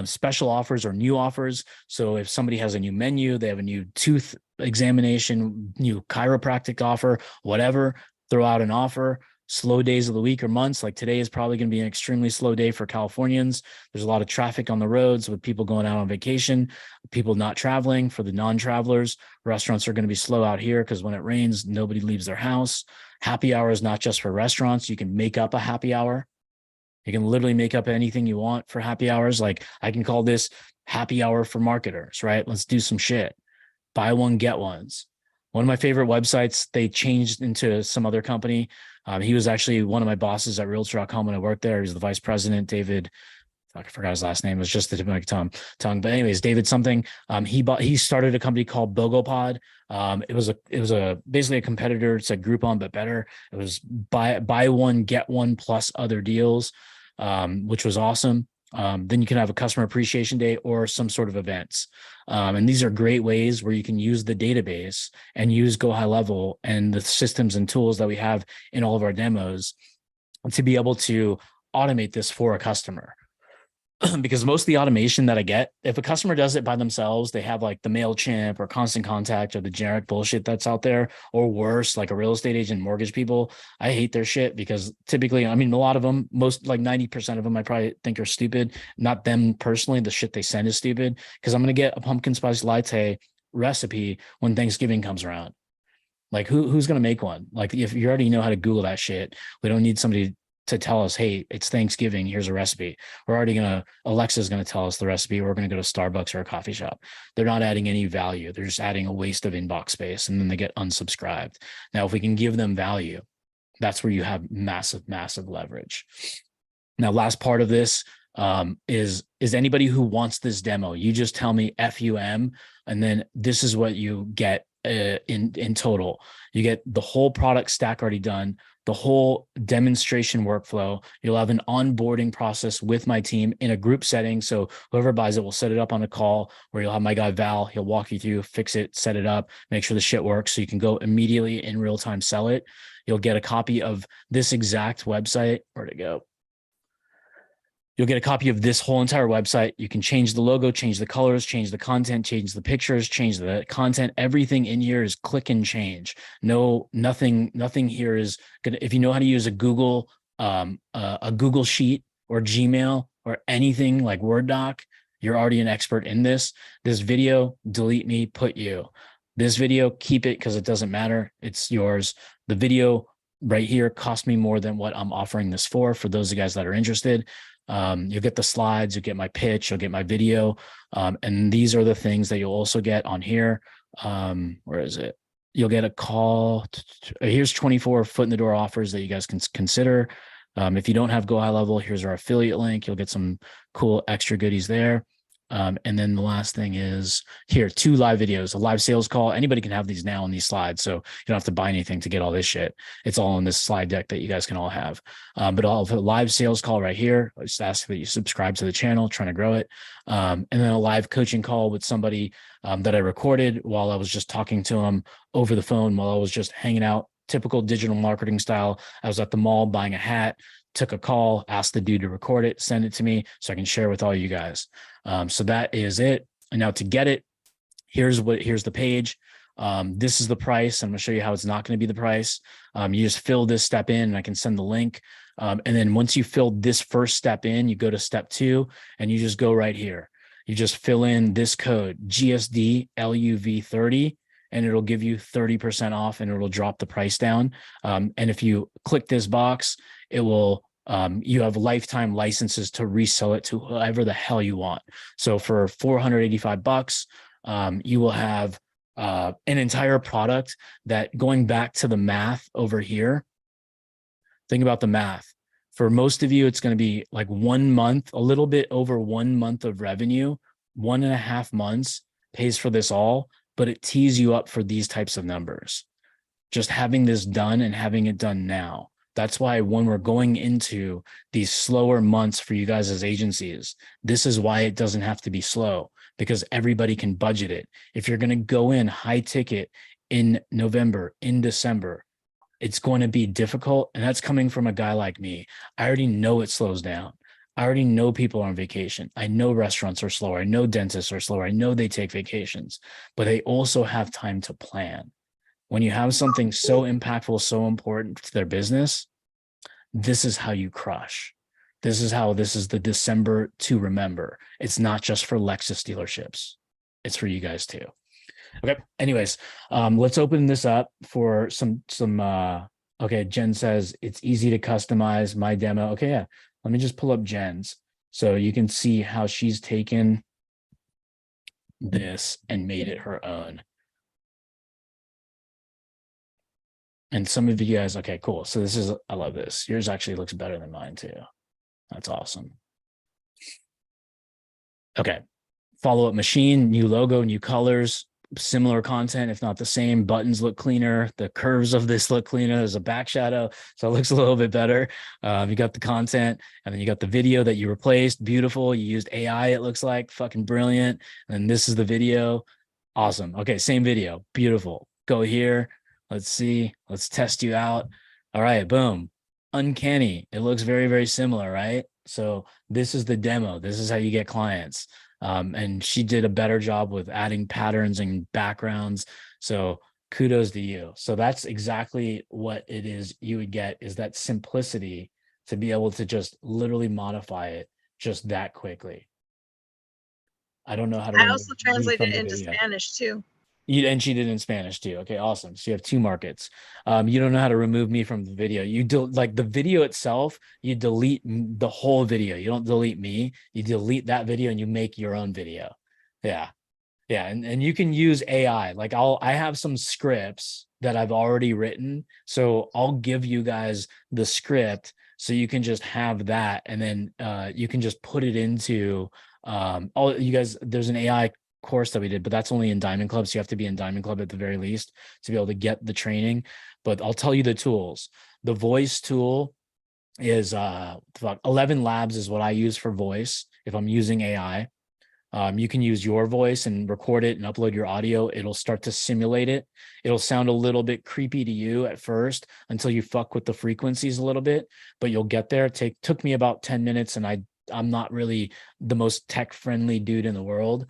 Special offers or new offers. So if somebody has a new menu, they have a new tooth examination, new chiropractic offer, whatever, throw out an offer. Slow days of the week or months, like today is probably going to be an extremely slow day for Californians. There's a lot of traffic on the roads with people going out on vacation, people not traveling. For the non-travelers, restaurants are going to be slow out here because when it rains, nobody leaves their house. Happy hour is not just for restaurants. You can make up a happy hour. You can literally make up anything you want for happy hours. Like I can call this happy hour for marketers, right? Let's do some shit. Buy one, get ones. One of my favorite websites, they changed into some other company. He was actually one of my bosses at Realtor.com when I worked there. He was the vice president, David. I forgot his last name. It was just the tip of my tongue. But anyways, David something. He started a company called BogoPod. It was basically a competitor to Groupon, but better. It was buy one, get one plus other deals, which was awesome. Then you can have a customer appreciation day or some sort of events. And these are great ways where you can use the database and use Go High Level and the systems and tools that we have in all of our demos to be able to automate this for a customer. Because most of the automation that I get, if a customer does it by themselves, they have like the MailChimp or Constant Contact or the generic bullshit that's out there, or worse, like a real estate agent, mortgage people. I hate their shit because typically, I mean, a lot of them, most like 90% of them, I probably think are stupid. Not them personally. The shit they send is stupid because I'm going to get a pumpkin spice latte recipe when Thanksgiving comes around. Like who's going to make one? Like if you already know how to Google that shit, we don't need somebody to tell us, hey, it's Thanksgiving, here's a recipe. Alexa's going to tell us the recipe. We're going to go to Starbucks or a coffee shop. They're not adding any value. They're just adding a waste of inbox space, and then they get unsubscribed. Now, if we can give them value, that's where you have massive, massive leverage. Now, last part of this is anybody who wants this demo, you just tell me FUM, and then this is what you get in total. You get the whole product stack already done, the whole demonstration workflow. You'll have an onboarding process with my team in a group setting. So whoever buys it, will set it up on a call where you'll have my guy, Val. He'll walk you through, fix it, set it up, make sure the shit works. So you can go immediately in real time, sell it. You'll get a copy of this exact website. Where'd it go? You'll get a copy of this whole entire website. You can change the logo, change the colors, change the content, change the pictures, change the content. Everything in here is click and change. No, nothing here is gonna. If you know how to use a Google Sheet or Gmail or anything like Word doc, you're already an expert in this. This video, delete me, put you. This video, keep it because it doesn't matter. It's yours. The video, right here cost me more than what I'm offering this for those of you guys that are interested. You'll get the slides, you'll get my pitch, you'll get my video. And these are the things that you'll also get on here. Where is it? You'll get a call. Here's 24 foot in the door offers that you guys can consider. If you don't have Go High Level, here's our affiliate link. You'll get some cool extra goodies there. And then the last thing is here, 2 live videos, a live sales call. Anybody can have these now on these slides. So you don't have to buy anything to get all this shit. It's all in this slide deck that you guys can all have. But I'll have a live sales call right here. I just ask that you subscribe to the channel, trying to grow it. And then a live coaching call with somebody that I recorded while I was just talking to them over the phone, while I was just hanging out, typical digital marketing style. I was at the mall buying a hat, took a call, asked the dude to record it, send it to me so I can share with all you guys. So that is it. And now to get it, here's the page. This is the price. I'm going to show you how it's not going to be the price. You just fill this step in and I can send the link. And then once you fill this first step in, you go to step 2 and you just go right here. You just fill in this code GSD LUV 30 and it'll give you 30% off and it'll drop the price down. And if you click this box, it will, you have lifetime licenses to resell it to whoever the hell you want. So for $485, you will have an entire product that, going back to the math over here, think about the math. For most of you, it's going to be like 1 month, a little bit over 1 month of revenue, 1.5 months pays for this all, but it tees you up for these types of numbers. Just having this done and having it done now. That's why when we're going into these slower months for you guys as agencies, this is why it doesn't have to be slow, because everybody can budget it. If you're going to go in high ticket in November, in December, it's going to be difficult. And that's coming from a guy like me. I already know it slows down. I already know people are on vacation. I know restaurants are slower. I know dentists are slower. I know they take vacations, but they also have time to plan. When you have something so impactful, so important to their business, this is how you crush. This is the December to remember. It's not just for Lexus dealerships. It's for you guys too. Okay. Anyways, let's open this up for some, okay. Jen says it's easy to customize my demo. Okay. Yeah. Let me just pull up Jen's so you can see how she's taken this and made it her own. And some of you guys, okay, cool. So this is, I love this. Yours actually looks better than mine too. That's awesome. Okay. Follow-up machine, new logo, new colors, similar content, if not the same. Buttons look cleaner. The curves of this look cleaner. There's a back shadow, so it looks a little bit better. You got the content, and then you got the video that you replaced. Beautiful. You used AI, it looks like. Fucking brilliant. And this is the video. Awesome. Okay, same video. Beautiful. Go here. Let's see. Let's test you out. All right, boom. Uncanny. It looks very, very similar, right? So this is the demo. This is how you get clients. And she did a better job with adding patterns and backgrounds. So kudos to you. So that's exactly what it is you would get, is that simplicity to be able to just literally modify it just that quickly. I don't know how to. I also translated it into Spanish too. And she did in Spanish too. Okay, awesome. So you have 2 markets. You don't know how to remove me from the video. You do, like the video itself, you delete the whole video. You don't delete me. You delete that video and you make your own video. Yeah. Yeah. And you can use AI. Like I have some scripts that I've already written. So I'll give you guys the script so you can just have that. And then you can just put it into all you guys, there's an AI course that we did, but that's only in Diamond Club. So you have to be in Diamond Club at the very least to be able to get the training. But I'll tell you the tools. The voice tool is 11 Labs is what I use for voice. If I'm using AI, you can use your voice and record it and upload your audio. It'll start to simulate it. It'll sound a little bit creepy to you at first until you fuck with the frequencies a little bit, but you'll get there. Took me about 10 minutes, and I'm not really the most tech friendly dude in the world.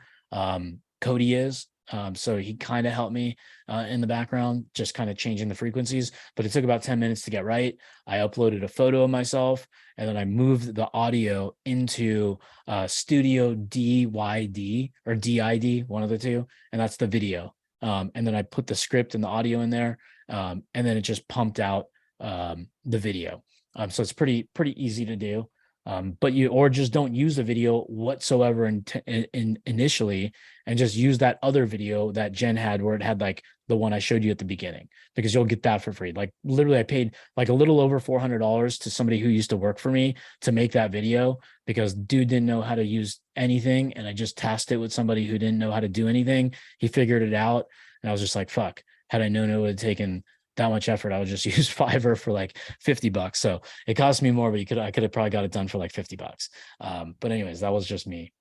Cody is, so he kind of helped me in the background, just kind of changing the frequencies, but it took about 10 minutes to get right. I uploaded a photo of myself, and then I moved the audio into Studio DYD or DID, one of the two, and that's the video. And then I put the script and the audio in there, and then it just pumped out the video. So it's pretty easy to do. But or just don't use the video whatsoever initially, and just use that other video that Jen had where it had like the one I showed you at the beginning, because you'll get that for free. Like literally I paid like a little over $400 to somebody who used to work for me to make that video, because dude didn't know how to use anything. And I just tasked it with somebody who didn't know how to do anything. He figured it out. And I was just like, fuck, had I known it would have taken that much effort, I would just use Fiverr for like $50. So it cost me more, but I could have probably got it done for like $50. But anyways, that was just me.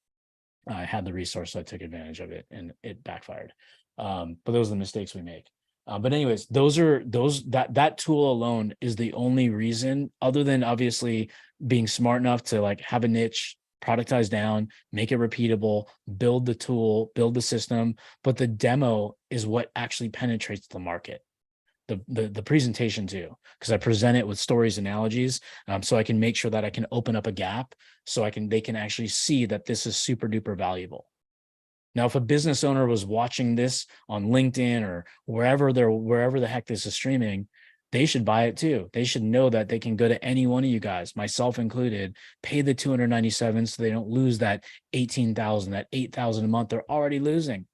I had the resource, so I took advantage of it, and it backfired. But those are the mistakes we make. But anyways, that tool alone is the only reason, other than obviously being smart enough to like have a niche, productize down, make it repeatable, build the tool, build the system. But the demo is what actually penetrates the market. The presentation too, because I present it with stories, analogies, so I can make sure that I can open up a gap, so they can actually see that this is super duper valuable. Now, if a business owner was watching this on LinkedIn or wherever the heck this is streaming, they should buy it too. They should know that they can go to any one of you guys, myself included, pay the $297 so they don't lose that $18,000, that $8,000 a month they're already losing.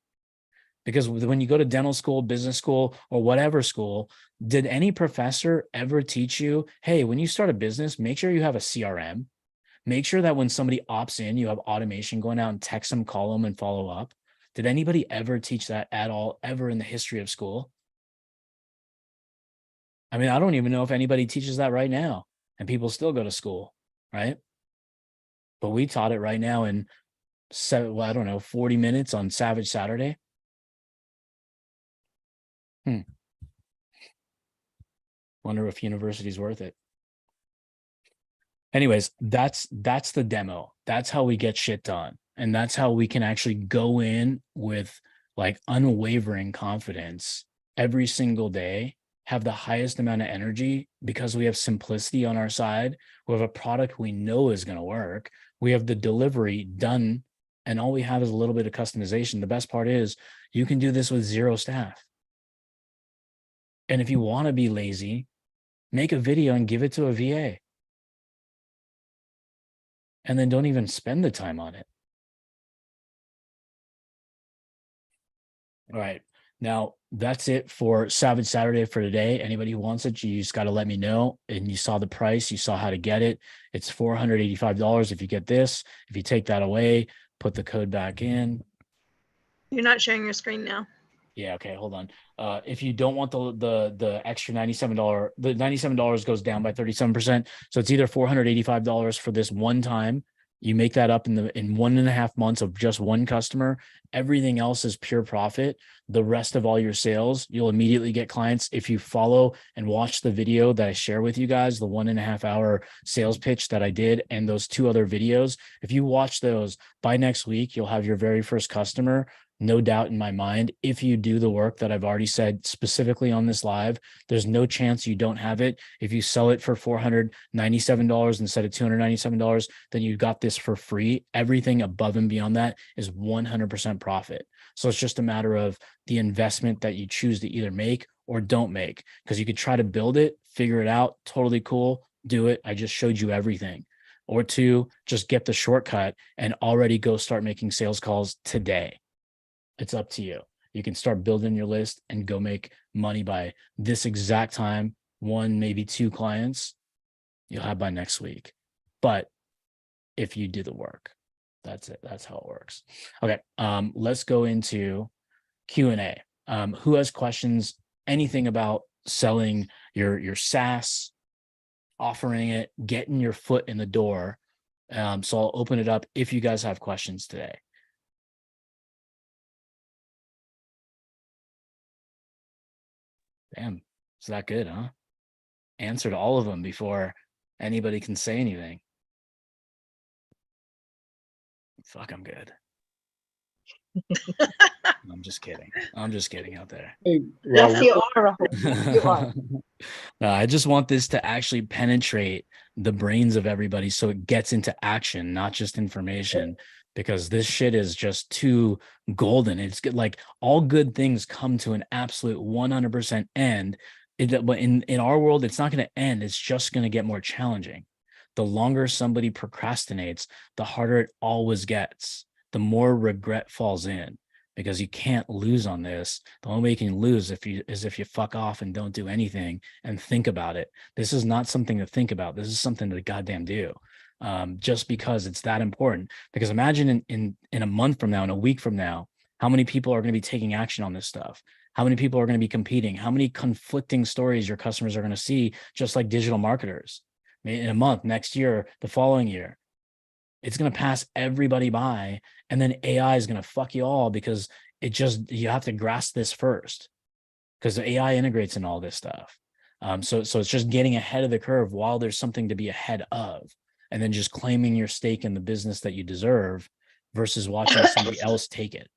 Because when you go to dental school, business school, or whatever school, did any professor ever teach you, hey, when you start a business, make sure you have a CRM. Make sure that when somebody opts in, you have automation going out and text them, call them, and follow up. Did anybody ever teach that at all, ever in the history of school? I mean, I don't even know if anybody teaches that right now, and people still go to school, right? But we taught it right now in 40 minutes on Savage Saturday. Wonder if university's worth it. Anyways, that's the demo. That's how we get shit done. And that's how we can actually go in with like unwavering confidence every single day, have the highest amount of energy, because we have simplicity on our side. We have a product we know is going to work. We have the delivery done, and all we have is a little bit of customization. The best part is you can do this with 0 staff. And if you want to be lazy, make a video and give it to a VA. And then don't even spend the time on it. All right. Now, that's it for Savage Saturday for today. Anybody who wants it, you just got to let me know. And you saw the price. You saw how to get it. It's $485 if you get this. If you take that away, put the code back in. You're not sharing your screen now. Yeah, okay, hold on. If you don't want the extra $97, the $97 goes down by 37%. So it's either $485 for this one time. You make that up in 1.5 months of just one customer. Everything else is pure profit. The rest of all your sales, you'll immediately get clients. If you follow and watch the video that I share with you guys, the 1.5 hour sales pitch that I did, and those 2 other videos, if you watch those, by next week, you'll have your very first customer. No doubt in my mind, if you do the work that I've already said specifically on this live, there's no chance you don't have it. If you sell it for $497 instead of $297, then you got this for free. Everything above and beyond that is 100% profit. So it's just a matter of the investment that you choose to either make or don't make, because you could try to build it, figure it out, totally cool, do it. I just showed you everything. Or 2, just get the shortcut and already go start making sales calls today. It's up to you. You can start building your list and go make money by this exact time. 1, maybe 2 clients you'll have by next week. But if you do the work, that's it. That's how it works. Okay. Let's go into Q&A. Who has questions, anything about selling your SaaS, offering it, getting your foot in the door? So I'll open it up if you guys have questions today. Damn, it's that good, huh? Answered all of them before anybody can say anything. Fuck, I'm good. I'm just kidding. I'm just kidding out there. Yes, you are. You are. No, I just want this to actually penetrate the brains of everybody so it gets into action, not just information, because this shit is just too golden. It's good. Like all good things come to an absolute 100% end But in our world, it's not going to end. It's just going to get more challenging. The longer somebody procrastinates, the harder it always gets. The more regret falls in, because you can't lose on this. The only way you can lose is if you fuck off and don't do anything and think about it. This is not something to think about. This is something to goddamn do. Just because it's that important. Because imagine in a month from now, in a week from now, how many people are going to be taking action on this stuff? How many people are going to be competing? How many conflicting stories your customers are going to see, just like digital marketers? In a month, next year, the following year, it's going to pass everybody by. And then AI is going to fuck you all, because you have to grasp this first, because the AI integrates in all this stuff. So it's just getting ahead of the curve while there's something to be ahead of, and then just claiming your stake in the business that you deserve versus watching somebody else take it,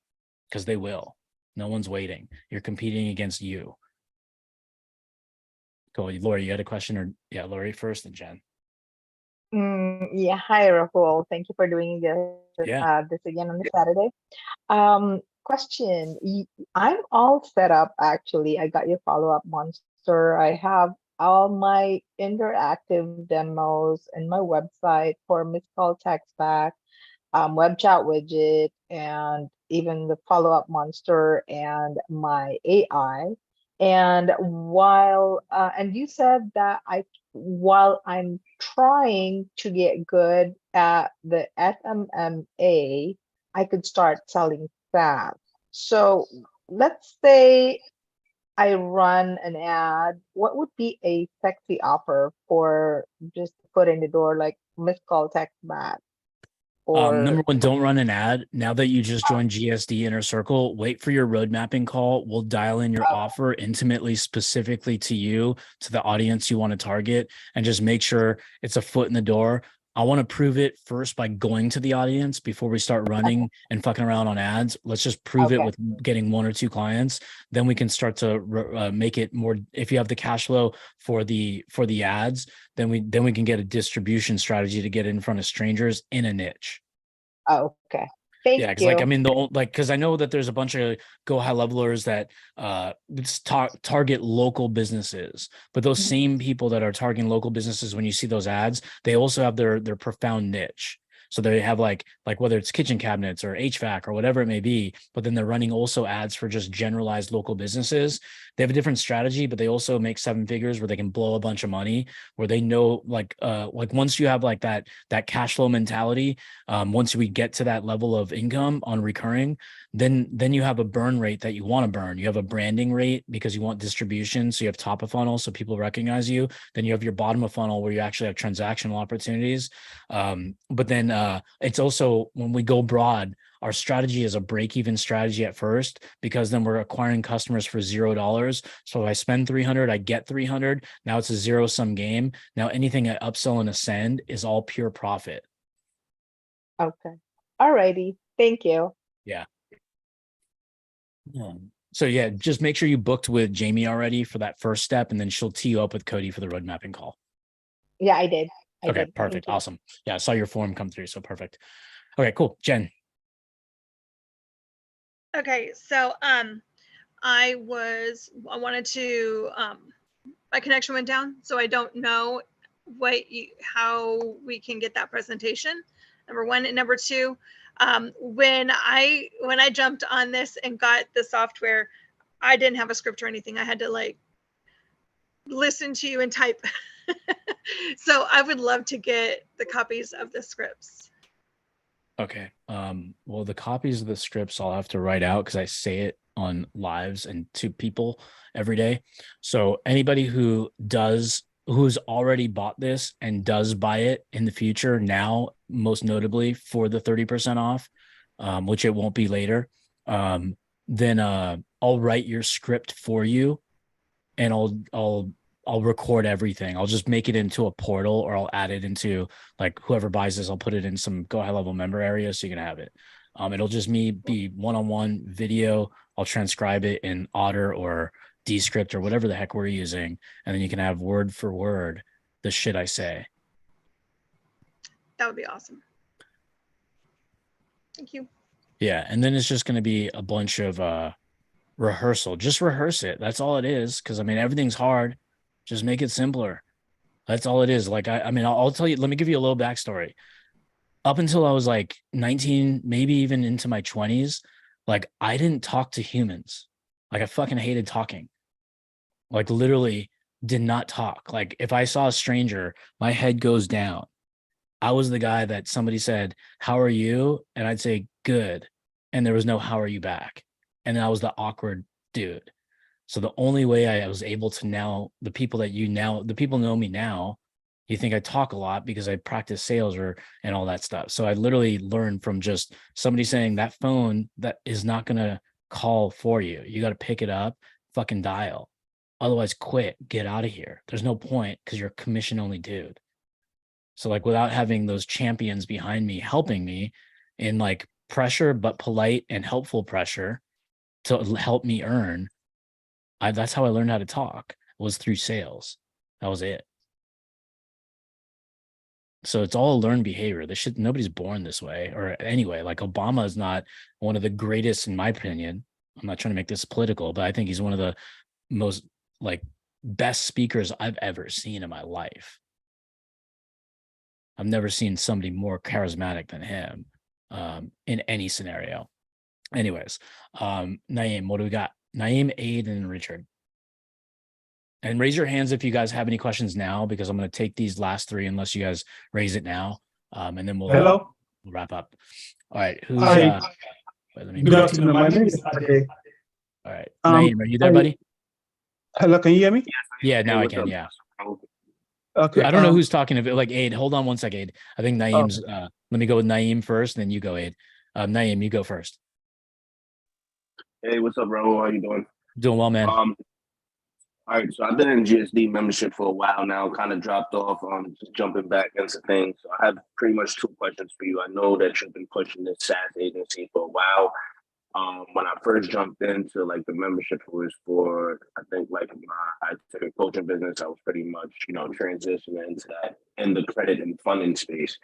because they will. No one's waiting. You're competing against you. Cool. Lori, you had a question? Or yeah, Lori first and Jen. Yeah, hi Rahul. Thank you for doing this, this again on the Saturday. Question. I'm all set up actually. I got your follow-up monster. I have all my interactive demos in my website for missed call text back, web chat widget, and even the follow-up monster and my AI. And and you said that while I'm trying to get good at the FMMA, I could start selling SaaS. So let's say I run an ad. What would be a sexy offer for just to put in the door, like missed call text back? Number one, don't run an ad. Now that you just joined GSD Inner Circle, wait for your road mapping call. We'll dial in your offer intimately, specifically to you, to the audience you want to target, and just make sure it's a foot in the door. I want to prove it first by going to the audience before we start running and fucking around on ads. Let's just prove it with getting 1 or 2 clients. Then we can start to make it more. If you have the cash flow for the ads, then we can get a distribution strategy to get in front of strangers in a niche. Okay. Thank you. Because because I know that there's a bunch of go high levelers that target local businesses, but those same people that are targeting local businesses, when you see those ads, they also have their profound niche. So they have like whether it's kitchen cabinets or HVAC or whatever it may be, but then they're running also ads for just generalized local businesses. They have a different strategy, but they also make 7 figures where they can blow a bunch of money, where they know like once you have like that cash flow mentality, once we get to that level of income on recurring, then you have a burn rate that you want to burn. You have a branding rate because you want distribution. So you have top of funnel so people recognize you. Then you have your bottom of funnel where you actually have transactional opportunities. But then it's also, when we go broad, our strategy is a break-even strategy at first, because then we're acquiring customers for $0. So if I spend 300, I get 300. Now it's a zero-sum game. Now anything I upsell and ascend is all pure profit. Okay. All righty. Thank you. Yeah. So yeah, just make sure you booked with Jamie already for that first step, and then she'll tee you up with Cody for the road mapping call. Yeah, I did. Okay, perfect. Awesome. Yeah, I saw your form come through, so perfect. Okay, cool. Jen. Okay, so I wanted to my connection went down, so I don't know how we can get that presentation. Number one, and number two, when I jumped on this and got the software, I didn't have a script or anything. I had to like listen to you and type. So I would love to get the copies of the scripts. Okay. Well, the copies of the scripts I'll have to write out, because I say it on lives and to people every day. So anybody who's already bought this and does buy it in the future now, most notably for the 30% off, which it won't be later, then I'll write your script for you, and I'll record everything. I'll just make it into a portal, or I'll add it into, like, whoever buys this, I'll put it in some Go High Level member area so you can have it. It'll just be one-on-one video. I'll transcribe it in Otter or Descript or whatever the heck we're using, and then you can have word for word the shit I say. That would be awesome. Thank you. Yeah, and then it's just going to be a bunch of Rehearsal. Just rehearse it. That's all it is. Because I mean, everything's hard. Just make it simpler. That's all it is. Like I mean, I'll tell you. Let me give you a little backstory. Up until I was like 19, maybe even into my 20s, like I didn't talk to humans. Like I fucking hated talking. Like literally did not talk. Like if I saw a stranger, my head goes down. I was the guy that somebody said, "How are you?" And I'd say, "Good." And there was no "How are you?" back. And I was the awkward dude. So the only way I was able to now, the people know me now, you think I talk a lot because I practice sales and all that stuff. So I literally learned from just somebody saying that phone that is not going to call for you. You got to pick it up, fucking dial. Otherwise, quit, get out of here. There's no point because you're a commission only dude. So like without having those champions behind me helping me in like pressure, but polite and helpful pressure to help me earn, that's how I learned how to talk, was through sales. That was it. So it's all learned behavior. This shit, nobody's born this way. Or anyway, like Obama is not one of the greatest, in my opinion. I'm not trying to make this political, but I think he's one of the most like best speakers I've ever seen in my life. I've never seen somebody more charismatic than him in any scenario. Anyways, Naeem, what do we got? Naeem, Aid, and Richard. And raise your hands if you guys have any questions now, because I'm going to take these last three unless you guys raise it now. And then we'll wrap up. All right. Who's Hi. Good afternoon. My name is Ade. All right. Naeem, are you there, buddy? Hello, can you hear me? Yeah, now I can. Yeah. Okay. I don't know who's talking to it. Like Aid, hold on one sec, Aid. I think Naeem's let me go with Naeem first, then you go, Aid. Naeem, you go first. Hey, what's up, Raul? How you doing? Doing well, man. All right, so I've been in GSD membership for a while now, kind of dropped off, just jumping back into things. So I have pretty much two questions for you. I know that you've been pushing this SaaS agency for a while. When I first jumped into like the membership, it was for, I think like my high-ticket coaching business. I was pretty much, transitioning into that in the credit and funding space.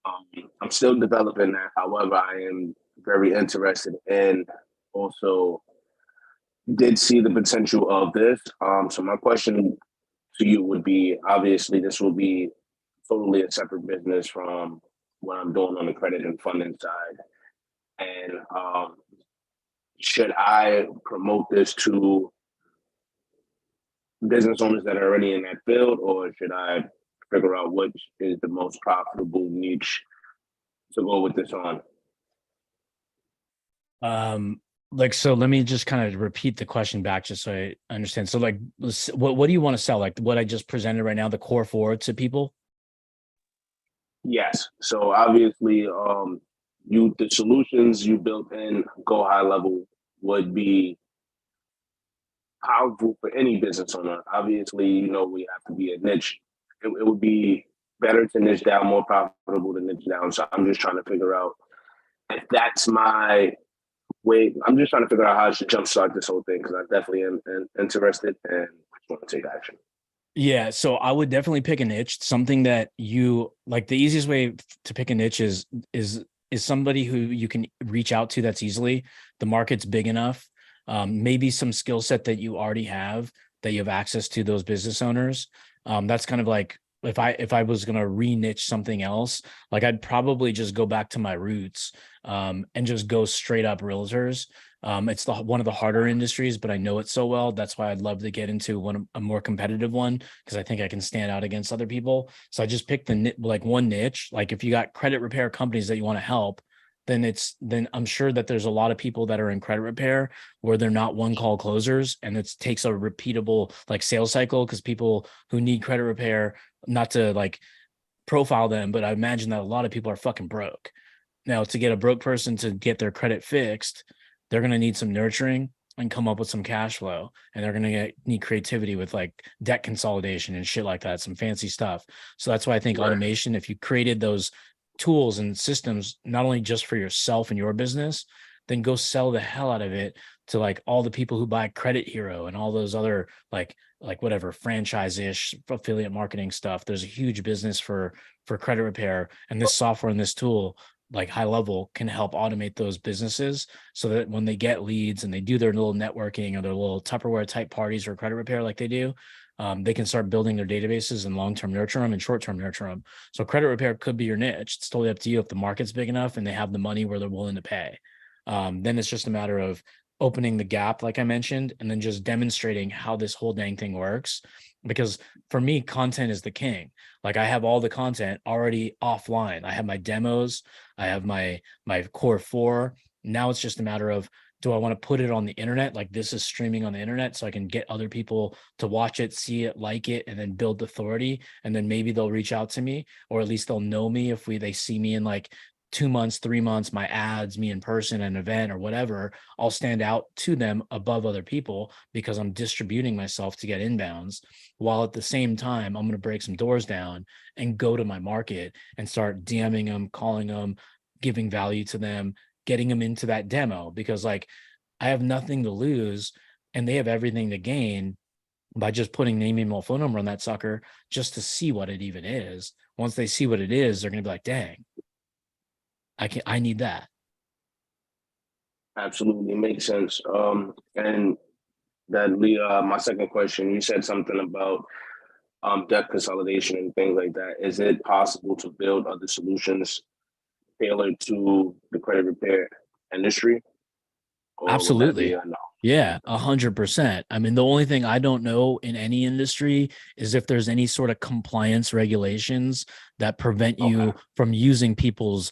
I'm still developing that. However, I am very interested in also did see the potential of this. So my question to you would be, obviously, this will be totally a separate business from what I'm doing on the credit and funding side. And should I promote this to business owners that are already in that field, or should I figure out which is the most profitable niche to go with this on? So let me just kind of repeat the question back just so I understand. So like, what do you want to sell? Like what I just presented right now, the core four to people? Yes. So obviously, the solutions you built in Go High Level would be powerful for any business owner. Obviously, we have to be a niche. It would be better to niche down, more profitable to niche down. So I'm just trying to figure out if that's my way. I'm just trying to figure out how I should jumpstart this whole thing, because I definitely am interested and want to take action. Yeah, so I would definitely pick a niche, something that you like. The easiest way to pick a niche is somebody who you can reach out to that's easily. The market's big enough. Maybe some skill set that you already have, that you have access to those business owners. That's kind of like if I was going to re-niche something else, like I'd probably just go back to my roots and just go straight up realtors. It's one of the harder industries, but I know it so well. That's why I'd love to get into a more competitive one, because I think I can stand out against other people. So I just picked one niche. Like if you got credit repair companies that you want to help, then I'm sure that there's a lot of people that are in credit repair where they're not one call closers, and it takes a repeatable like sales cycle, because people who need credit repair, not to like profile them, but I imagine that a lot of people are fucking broke. Now, to get a broke person to get their credit fixed, they're going to need some nurturing and come up with some cash flow, and they're going to need creativity with like debt consolidation and shit like that, some fancy stuff. So that's why I think automation, if you created those tools and systems, not only just for yourself and your business, then go sell the hell out of it to like all the people who buy Credit Hero and all those other like whatever franchise-ish affiliate marketing stuff. There's a huge business for credit repair, and this software and this tool like high level can help automate those businesses so that when they get leads and they do their little networking or their little Tupperware type parties or credit repair like they do, they can start building their databases and long-term nurture them and short-term nurture them. So credit repair could be your niche. It's totally up to you if the market's big enough and they have the money where they're willing to pay. Then it's just a matter of opening the gap, like I mentioned, and then just demonstrating how this whole dang thing works. Because for me, content is the king. Like I have all the content already offline. I have my demos, I have my core 4. Now it's just a matter of, do I want to put it on the internet? Like this is streaming on the internet so I can get other people to watch it, see it, like it, and then build authority. And then maybe they'll reach out to me, or at least they'll know me if they see me in like 2 months, 3 months, my ads, me in person, an event or whatever. I'll stand out to them above other people because I'm distributing myself to get inbounds, while at the same time, I'm going to break some doors down and go to my market and start DMing them, calling them, giving value to them, getting them into that demo, because like I have nothing to lose and they have everything to gain by just putting name, email, phone number on that sucker just to see what it even is. Once they see what it is, they're going to be like, dang, I need that. Absolutely makes sense. And that my second question, you said something about debt consolidation and things like that. Is it possible to build other solutions tailored to the credit repair industry? Absolutely. Yeah, 100%. I mean, the only thing I don't know in any industry is if there's any sort of compliance regulations that prevent you from using people's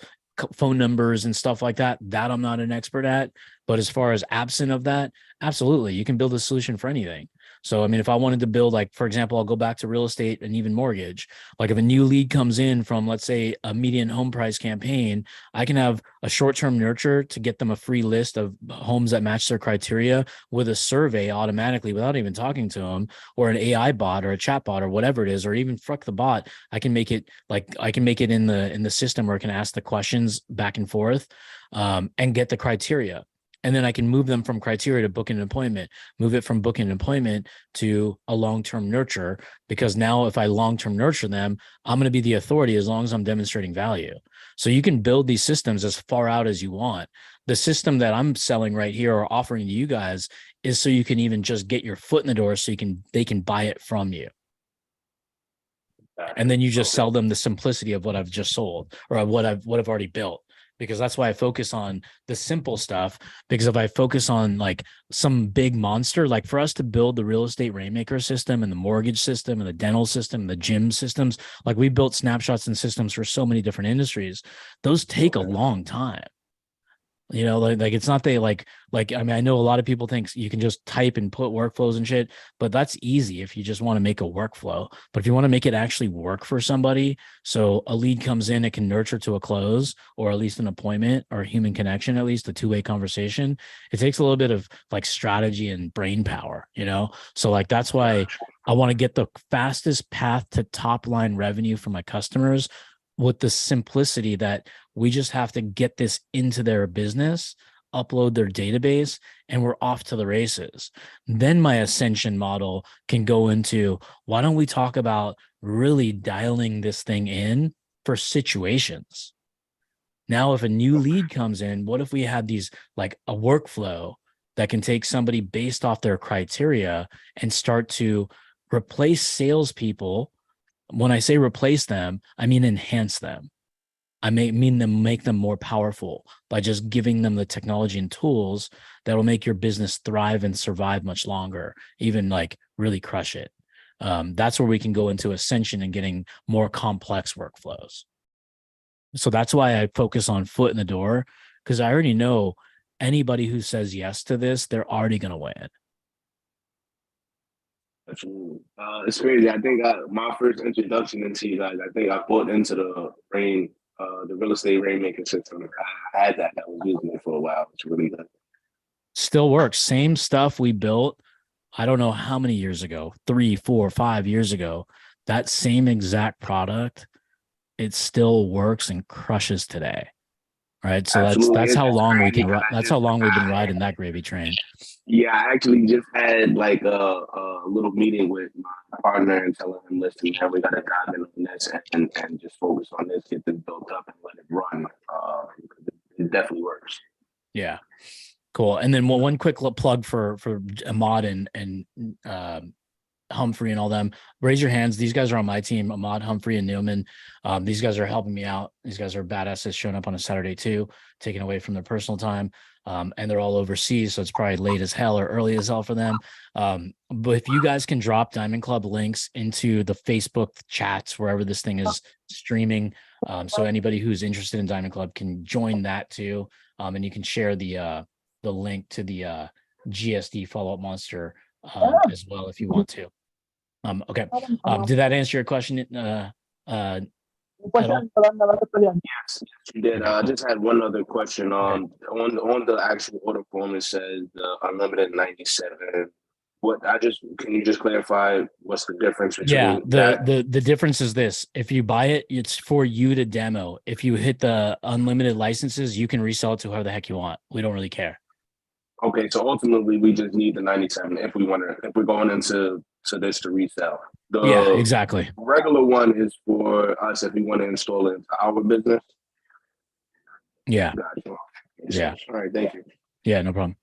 phone numbers and stuff like that. That I'm not an expert at. But as far as absent of that, absolutely, you can build a solution for anything. So, I mean, if I wanted to build, like, for example, I'll go back to real estate and even mortgage. Like if a new lead comes in from, let's say, a median home price campaign, I can have a short-term nurture to get them a free list of homes that match their criteria with a survey automatically without even talking to them, or an AI bot or a chat bot or whatever it is, or even fuck the bot. I can make it in the system where it can ask the questions back and forth, and get the criteria. And then I can move them from criteria to booking an appointment, move it from booking an appointment to a long-term nurture, because now if I long-term nurture them, I'm going to be the authority as long as I'm demonstrating value. So you can build these systems as far out as you want. The system that I'm selling right here or offering to you guys is so you can even just get your foot in the door so they can buy it from you. And then you just sell them the simplicity of what I've just sold, or what I've already built. Because that's why I focus on the simple stuff. Because if I focus on like some big monster, like for us to build the real estate rainmaker system and the mortgage system and the dental system and the gym systems, like we built snapshots and systems for so many different industries. Those take a long time. You know, like it's not like I mean, I know a lot of people think you can just type and put workflows and shit, but that's easy if you just want to make a workflow. But if you want to make it actually work for somebody, so a lead comes in, it can nurture to a close, or at least an appointment or a human connection, at least a two-way conversation, it takes a little bit of like strategy and brain power, you know? So like, that's why I want to get the fastest path to top line revenue for my customers, with the simplicity that we just have to get this into their business, upload their database, and we're off to the races. Then my ascension model can go into, why don't we talk about really dialing this thing in for situations? Now, if a new lead comes in, what if we had these, like a workflow that can take somebody based off their criteria and start to replace salespeople? When I say replace them, I mean enhance them. I mean make them more powerful by just giving them the technology and tools that will make your business thrive and survive much longer, even like really crush it. That's where we can go into ascension and getting more complex workflows. So that's why I focus on foot in the door, because I already know anybody who says yes to this, they're already going to win. Absolutely. It's crazy. I think my first introduction into you guys, I think I bought into the real estate rainmaking system. I had that. I was using it for a while. It's really good. Still works. Same stuff we built, I don't know how many years ago, 3, 4, 5 years ago. That same exact product, it still works and crushes today. Right. So that's how long we can run. That's how long we've been riding that gravy train. Yeah, I actually just had like a little meeting with my partner and telling him, listen, man, we got to dive in on this and just focus on this, get this built up and let it run. it definitely works. Yeah. Cool. And then one quick plug for Ahmad and Humphrey and all them. Raise your hands. These guys are on my team, Ahmad, Humphrey, and Newman. These guys are helping me out. These guys are badasses, showing up on a Saturday too, taking away from their personal time. And they're all overseas, so it's probably late as hell or early as hell for them. But if you guys can drop Diamond Club links into the Facebook chats, wherever this thing is streaming, so anybody who's interested in Diamond Club can join that too. And you can share the link to the GSD follow-up monster as well if you want to. Okay. Did that answer your question? At all? Yes, you did. I just had one other question. On the actual order form, it says unlimited 97. Can you just clarify what's the difference between the difference is this: if you buy it, it's for you to demo. If you hit the unlimited licenses, you can resell it to whoever the heck you want. We don't really care. Okay, so ultimately we just need the 97 if we're going into this to resell. Yeah, exactly. Regular one is for us if we want to install it into our business. Yeah. Gotcha. Yeah. All right, thank you. Yeah, no problem.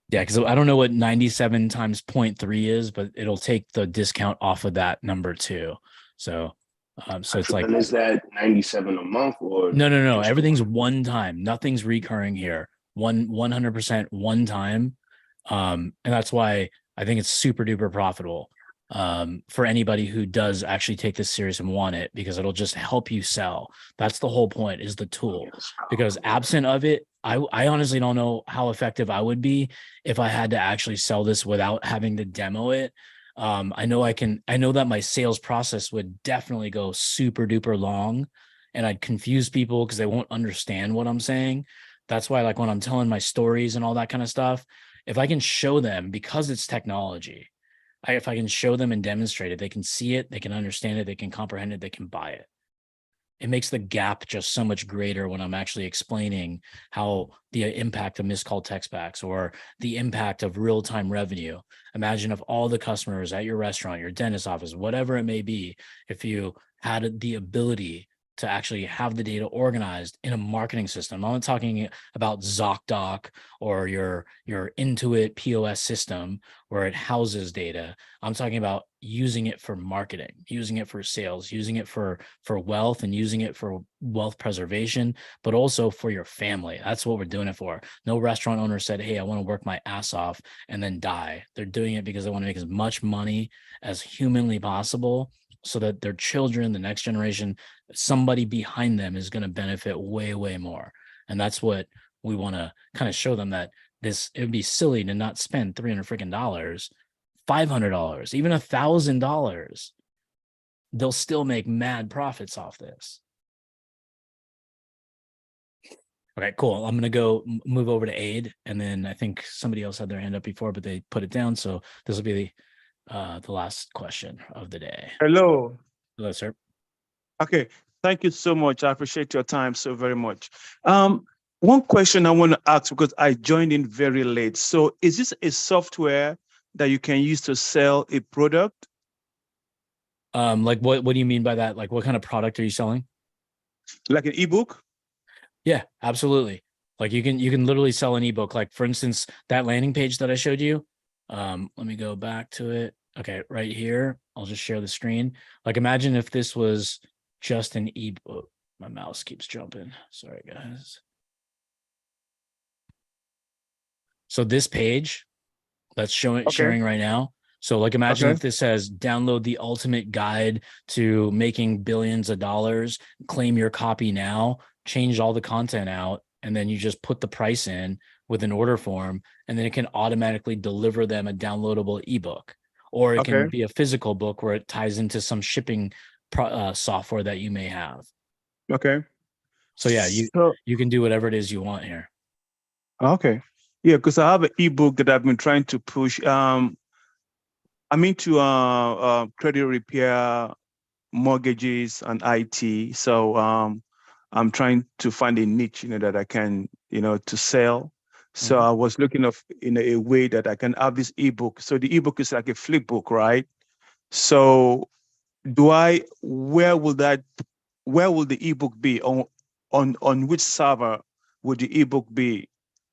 Yeah, because I don't know what 97 times 0.3 is, but it'll take the discount off of that number too. So it's like, and is that 97 a month or no, everything's one time, nothing's recurring here. 100% one time. And that's why I think it's super duper profitable for anybody who does actually take this serious and want it, because it'll just help you sell. That's the whole point, is the tool. Because absent of it, I honestly don't know how effective I would be if I had to actually sell this without having to demo it. I know that my sales process would definitely go super duper long, and I'd confuse people because they won't understand what I'm saying. That's why, like, when I'm telling my stories and all that kind of stuff, if I can show them, because it's technology, if I can show them and demonstrate it, they can see it, they can understand it, they can comprehend it, they can buy it. It makes the gap just so much greater when I'm actually explaining how the impact of missed call text backs or the impact of real-time revenue. Imagine if all the customers at your restaurant, your dentist office, whatever it may be, if you had the ability to actually have the data organized in a marketing system. I'm not talking about ZocDoc or your Intuit POS system where it houses data. I'm talking about using it for marketing, using it for sales, using it for wealth, and using it for wealth preservation, but also for your family. That's what we're doing it for. No restaurant owner said, hey, I want to work my ass off and then die. They're doing it because they want to make as much money as humanly possible, so that their children, the next generation, somebody behind them is going to benefit way, way more. And that's what we want to kind of show them, that it would be silly to not spend $300 freaking $500, even $1,000. They'll still make mad profits off this. Okay, cool. I'm going to go move over to Aid. And then I think somebody else had their hand up before, but they put it down. So this will be the last question of the day. Hello. Hello, sir. Okay. Thank you so much. I appreciate your time so very much. One question I want to ask, because I joined in very late. So is this a software that you can use to sell a product? Like what do you mean by that? Like, what kind of product are you selling? Like an ebook? Yeah, absolutely. Like you can literally sell an ebook. Like, for instance, that landing page that I showed you. Let me go back to it. Okay, right here. I'll just share the screen. Like, imagine if this was just an ebook. My mouse keeps jumping. Sorry, guys. So this page that's sharing right now. So, like, imagine if this says download the ultimate guide to making billions of dollars, claim your copy now, change all the content out, and then you just put the price in with an order form, and then it can automatically deliver them a downloadable ebook. Or it can be a physical book where it ties into some shipping software that you may have. Okay. So yeah, you can do whatever it is you want here. Okay. Yeah, because I have an ebook that I've been trying to push. I'm into credit repair, mortgages, and IT. So I'm trying to find a niche, that I can, to sell. So I was looking of in a way that I can have this ebook. So the ebook is like a flip book, right? So where will the ebook be on which server would the ebook be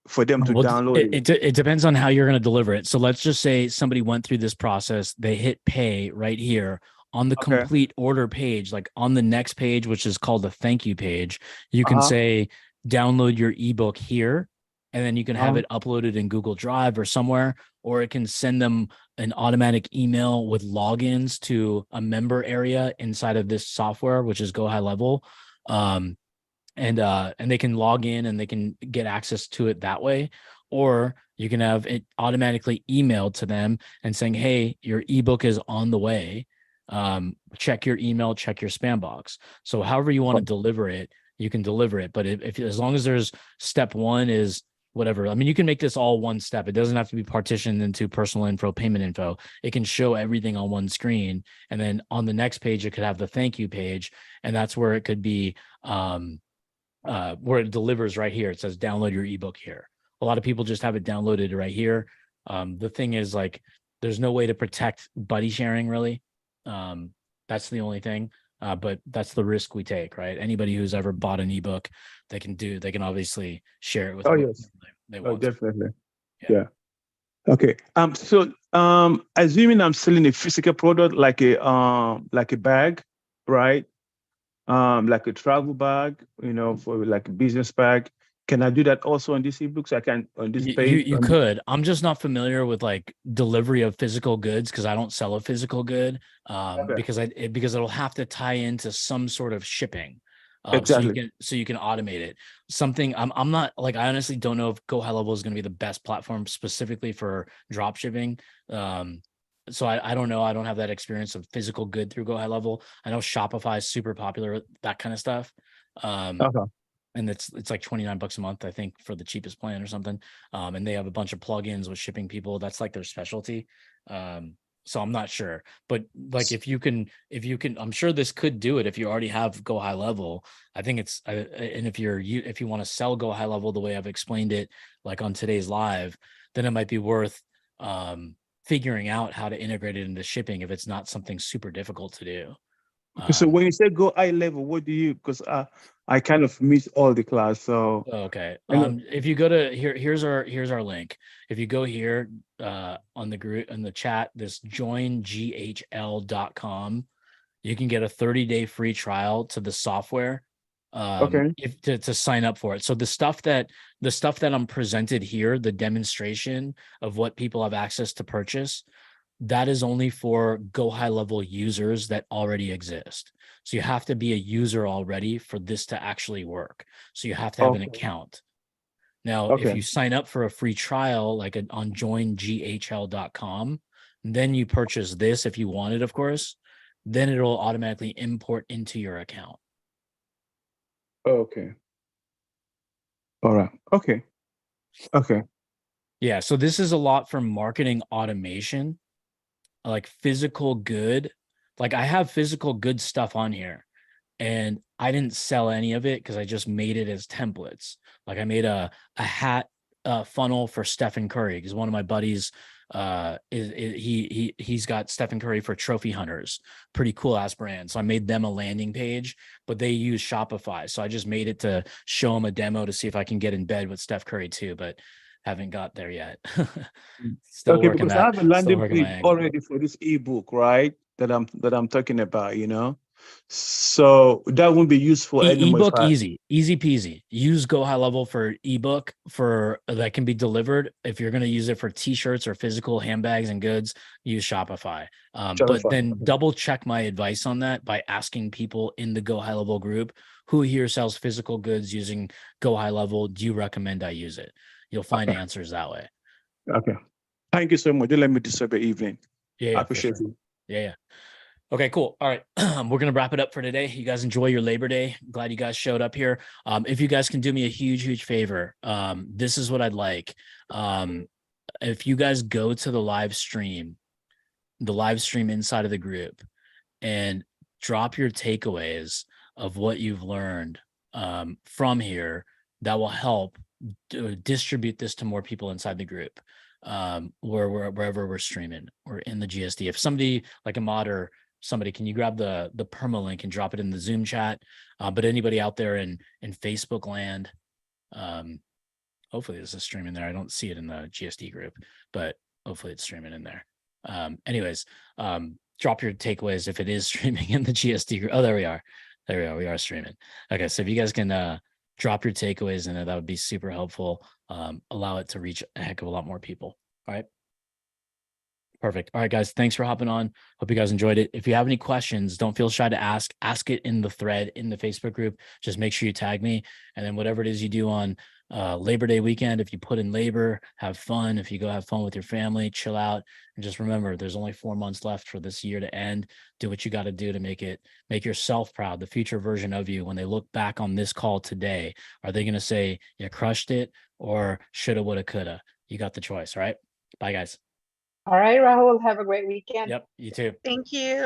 for them to Well, download it? It depends on how you're going to deliver it. So let's just say somebody went through this process, they hit pay right here on the Okay. complete order page, like on the next page, which is called the thank you page. You can Uh-huh. say, download your ebook here, and then you can have Uh-huh. it uploaded in Google Drive or somewhere, or it can send them an automatic email with logins to a member area inside of this software, which is Go High Level. And they can log in and they can get access to it that way. Or you can have it automatically emailed to them and saying, hey, your ebook is on the way. Check your email, check your spam box. So however you want to deliver it, you can deliver it. But if as long as there's step one is whatever, I mean, you can make this all one step. It doesn't have to be partitioned into personal info, payment info. It can show everything on one screen. And then on the next page, it could have the thank you page. And that's where it could be, where it delivers right here. It says download your ebook here. A lot of people just have it downloaded right here. The thing is, like, there's no way to protect buddy sharing really. That's the only thing. But that's the risk we take, right? Anybody who's ever bought an ebook, they can obviously share it with Oh, yes. they Oh, want to. definitely. Yeah. Yeah. Okay. So assuming I'm selling a physical product like a bag, right? Like a travel bag, for like a business bag. Can I do that also on this ebook? So I can on this page? You could. I'm just not familiar with like delivery of physical goods because I don't sell a physical good. Okay. Because it'll have to tie into some sort of shipping. Exactly. So you can automate it. Something I'm not like, I honestly don't know if Go High Level is going to be the best platform specifically for drop shipping. So I don't know. I don't have that experience of physical good through Go High Level. I know Shopify is super popular, that kind of stuff. Okay. And it's like $29 a month, I think, for the cheapest plan or something. And they have a bunch of plugins with shipping people. That's like their specialty. So I'm not sure, but like if you can, I'm sure this could do it if you already have Go High Level. I think it's, and if you want to sell Go High Level the way I've explained it, like on today's live, then it might be worth figuring out how to integrate it into shipping if it's not something super difficult to do. So when you say Go High Level, what do you? Because I kind of missed all the class. So okay. If you go to here's our link. If you go here on the group in the chat, this joinghl.com, you can get a 30-day free trial to the software. Okay. If to sign up for it. So the stuff that I'm presented here, the demonstration of what people have access to purchase, that is only for Go High Level users that already exist. So you have to be a user already for this to actually work. So you have to have an account. Now, if you sign up for a free trial, like on joinghl.com, then you purchase this if you want it, of course, then it'll automatically import into your account. Okay. All right. Okay. Yeah. So this is a lot for marketing automation, like physical good. Like I have physical good stuff on here and I didn't sell any of it because I just made it as templates. Like I made a hat funnel for Stephen Curry because one of my buddies he's got Stephen Curry for Trophy Hunters, pretty cool ass brand. So I made them a landing page, but they use Shopify. So I just made it to show them a demo to see if I can get in bed with Steph Curry too, but haven't got there yet. Still Okay, working because I have a landing my page angle. already for this ebook, right? That I'm talking about, So that won't be useful anymore. Ebook easy peasy. Use Go High Level for ebook for that can be delivered. If you're going to use it for t-shirts or physical handbags and goods, use Shopify. But then double check my advice on that by asking people in the Go High Level group who here sells physical goods using Go High Level. Do you recommend I use it? You'll find answers that way. Okay. Thank you so much. Don't let me disturb your evening. Yeah, I appreciate it. Yeah. Okay, cool. All right. We're going to wrap it up for today. You guys enjoy your Labor Day. Glad you guys showed up here. If you guys can do me a huge favor, this is what I'd like. If you guys go to the live stream inside of the group and drop your takeaways of what you've learned from here, that will help distribute this to more people inside the group, wherever we're streaming or in the GSD. If somebody like a mod or somebody, can you grab the permalink and drop it in the Zoom chat? But anybody out there in Facebook land, Hopefully this is streaming there. I don't see it in the GSD group, but hopefully it's streaming in there. Anyways, drop your takeaways if it is streaming in the GSD group. Oh, there we are. There we are. We are streaming. Okay. So if you guys can drop your takeaways in there, that would be super helpful. Allow it to reach a heck of a lot more people. All right. Perfect. All right, guys. Thanks for hopping on. Hope you guys enjoyed it. If you have any questions, don't feel shy to ask it in the thread in the Facebook group. Just make sure you tag me. And then whatever it is you do on Labor Day weekend, if you put in labor, have fun. If you go have fun with your family, chill out. And just remember, there's only 4 months left for this year to end. Do what you got to do to make yourself proud, the future version of you. When they look back on this call today, are they going to say, you crushed it, or shoulda, woulda, coulda? You got the choice, right? Bye, guys. All right, Rahul, have a great weekend. Yep, you too. Thank you.